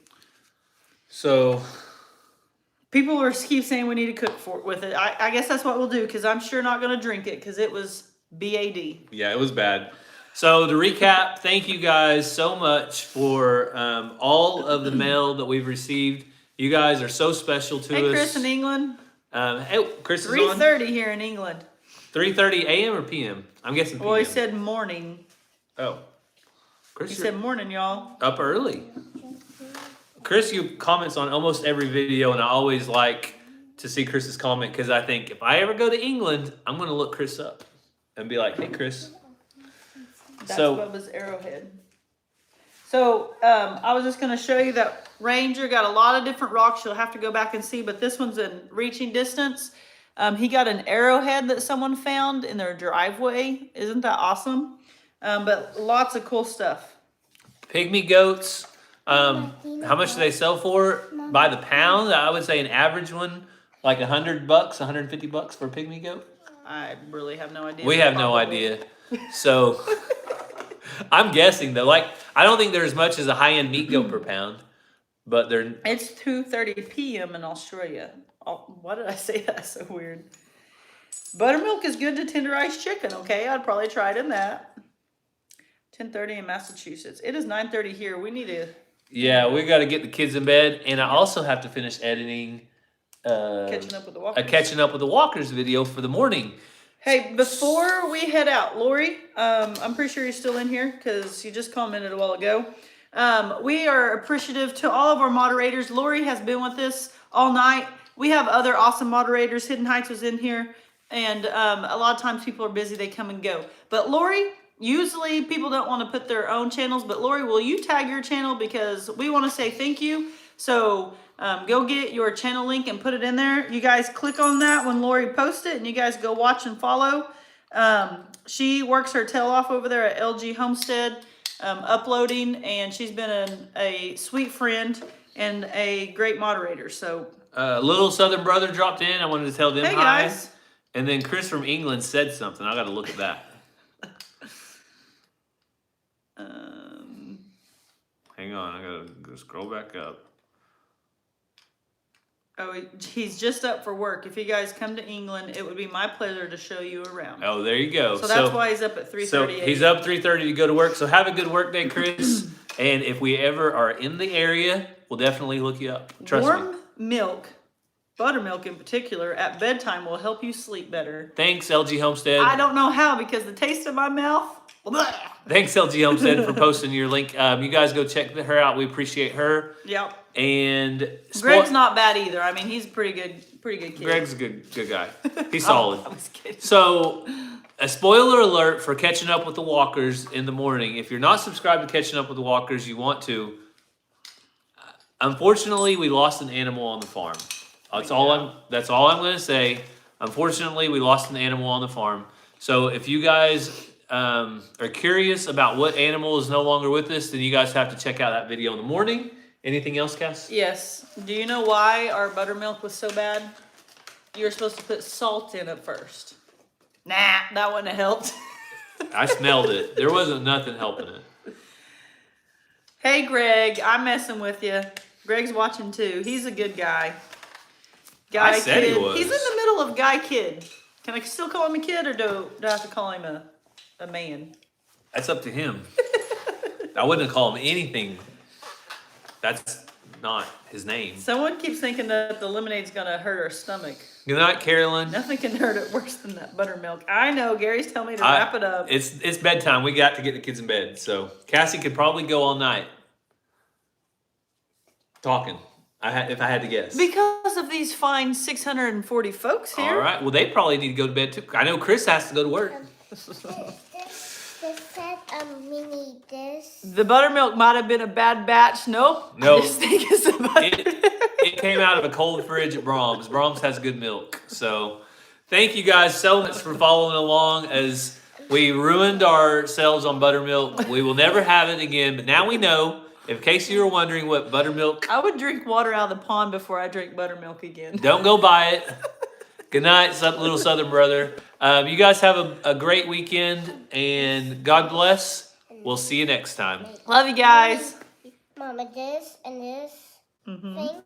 So people keep saying we need to cook with it. I guess that's what we'll do, because I'm sure not going to drink it, because it was BAD. yeah, it was bad. So to recap, thank you guys so much for all of the mail that we've received. You guys are so special to us. Hey, Chris in England. Hey, Chris is on. 3:30 here in England. 3:30 a.m. or p.m.? I'm guessing p.m. Well, he said morning. Oh. He Chris, said morning, y'all. up early. Chris, you comments on almost every video, and I always like to see Chris's comment because I think if I ever go to England, I'm going to look Chris up and be like, hey, Chris. That's So- Bubba's arrowhead. So I was just going to show you that Ranger got a lot of different rocks. You'll have to go back and see, but this one's in reaching distance. He got an arrowhead that someone found in their driveway. Isn't that awesome? But lots of cool stuff. Pygmy goats. How much do they sell for? By the pound? I would say an average one, like $100, $150 for a pygmy goat. I really have no idea. We have no Probably. idea. So I'm guessing though, like I don't think they're as much as a high-end meat goat per pound, but they're It's 2:30 p.m. in Australia. Oh, why did I say that so weird? Buttermilk is good to tenderize chicken, okay? I'd probably try it in that. 10:30 in Massachusetts. It is 9:30 here. We need to yeah, we got to get the kids in bed, and I also have to finish editing catching up with the a walkers. catching up with the walkers video for the morning. Hey, before we head out, Lori, I'm pretty sure you're still in here because you just commented a while ago. We are appreciative to all of our moderators. Lori has been with us all night. We have other awesome moderators. Hidden Heights was in here. And a lot of times people are busy. They come and go. But Lori, Usually people don't want to put their own channels, but Lori, will you tag your channel because we want to say thank you. So go get your channel link and put it in there. You guys click on that when Lori posts it, and you guys go watch and follow. She works her tail off over there at LG Homestead, uploading, and she's been a sweet friend and a great moderator. So Little Southern Brother dropped in. I wanted to tell them hey hi. guys. And then Chris from England said something. I got to look at that. Hang on, I got to go scroll back up. Oh, he's just up for work. If you guys come to England, it would be my pleasure to show you around. Oh, there you go. So that's why he's up at 3:30. So he's up 3:30 to go to work. So have a good work day, Chris. And if we ever are in the area, we'll definitely look you up. Trust me. Warm milk, buttermilk in particular, at bedtime will help you sleep better. Thanks, LG Homestead. I don't know how because the taste of my mouth. Blah. Thanks, LG Homestead, for posting your link. You guys go check her out. We appreciate her. Yep. And Greg's not bad either. I mean, he's pretty good kid. Greg's a good guy. He's solid. I was kidding. So, a spoiler alert for catching up with the walkers in the morning. If you're not subscribed to Catching Up with the Walkers, you want to. Unfortunately, we lost an animal on the farm. That's all I'm going to say. Unfortunately, we lost an animal on the farm. So, if you guys are curious about what animal is no longer with us, then you guys have to check out that video in the morning. Anything else, Cass? Yes. Do you know why our buttermilk was so bad? You were supposed to put salt in it first. Nah, that wouldn't have helped. I smelled it. There wasn't nothing helping it. Hey, Greg, I'm messing with you. Greg's watching too. He's a good guy. I said kid. he was. He's in the middle of guy kid. Can I still call him a kid, or do I have to call him a man? That's up to him. I wouldn't call him anything. That's not his name. Someone keeps thinking that the lemonade's gonna hurt our stomach. Good night, Carolyn. Nothing can hurt it worse than that buttermilk. I know, Gary's telling me to wrap it up. It's bedtime. We got to get the kids in bed. So Cassie could probably go all night talking. If I had to guess. Because of these fine 640 folks here. All right. Well, they probably need to go to bed too. I know Chris has to go to work. This said mini this. The buttermilk might have been a bad batch. Nope. No. I just think it's the buttermilk. It came out of a cold fridge at Brahms. Brahms has good milk. So thank you guys so much for following along as we ruined ourselves on buttermilk. We will never have it again, but now we know. In case you were wondering what buttermilk, I would drink water out of the pond before I drink buttermilk again. don't go buy it. Good night, little Southern Brother. You guys have a great weekend, and God bless. We'll see you next time. Love you guys. Mama, this and this thing.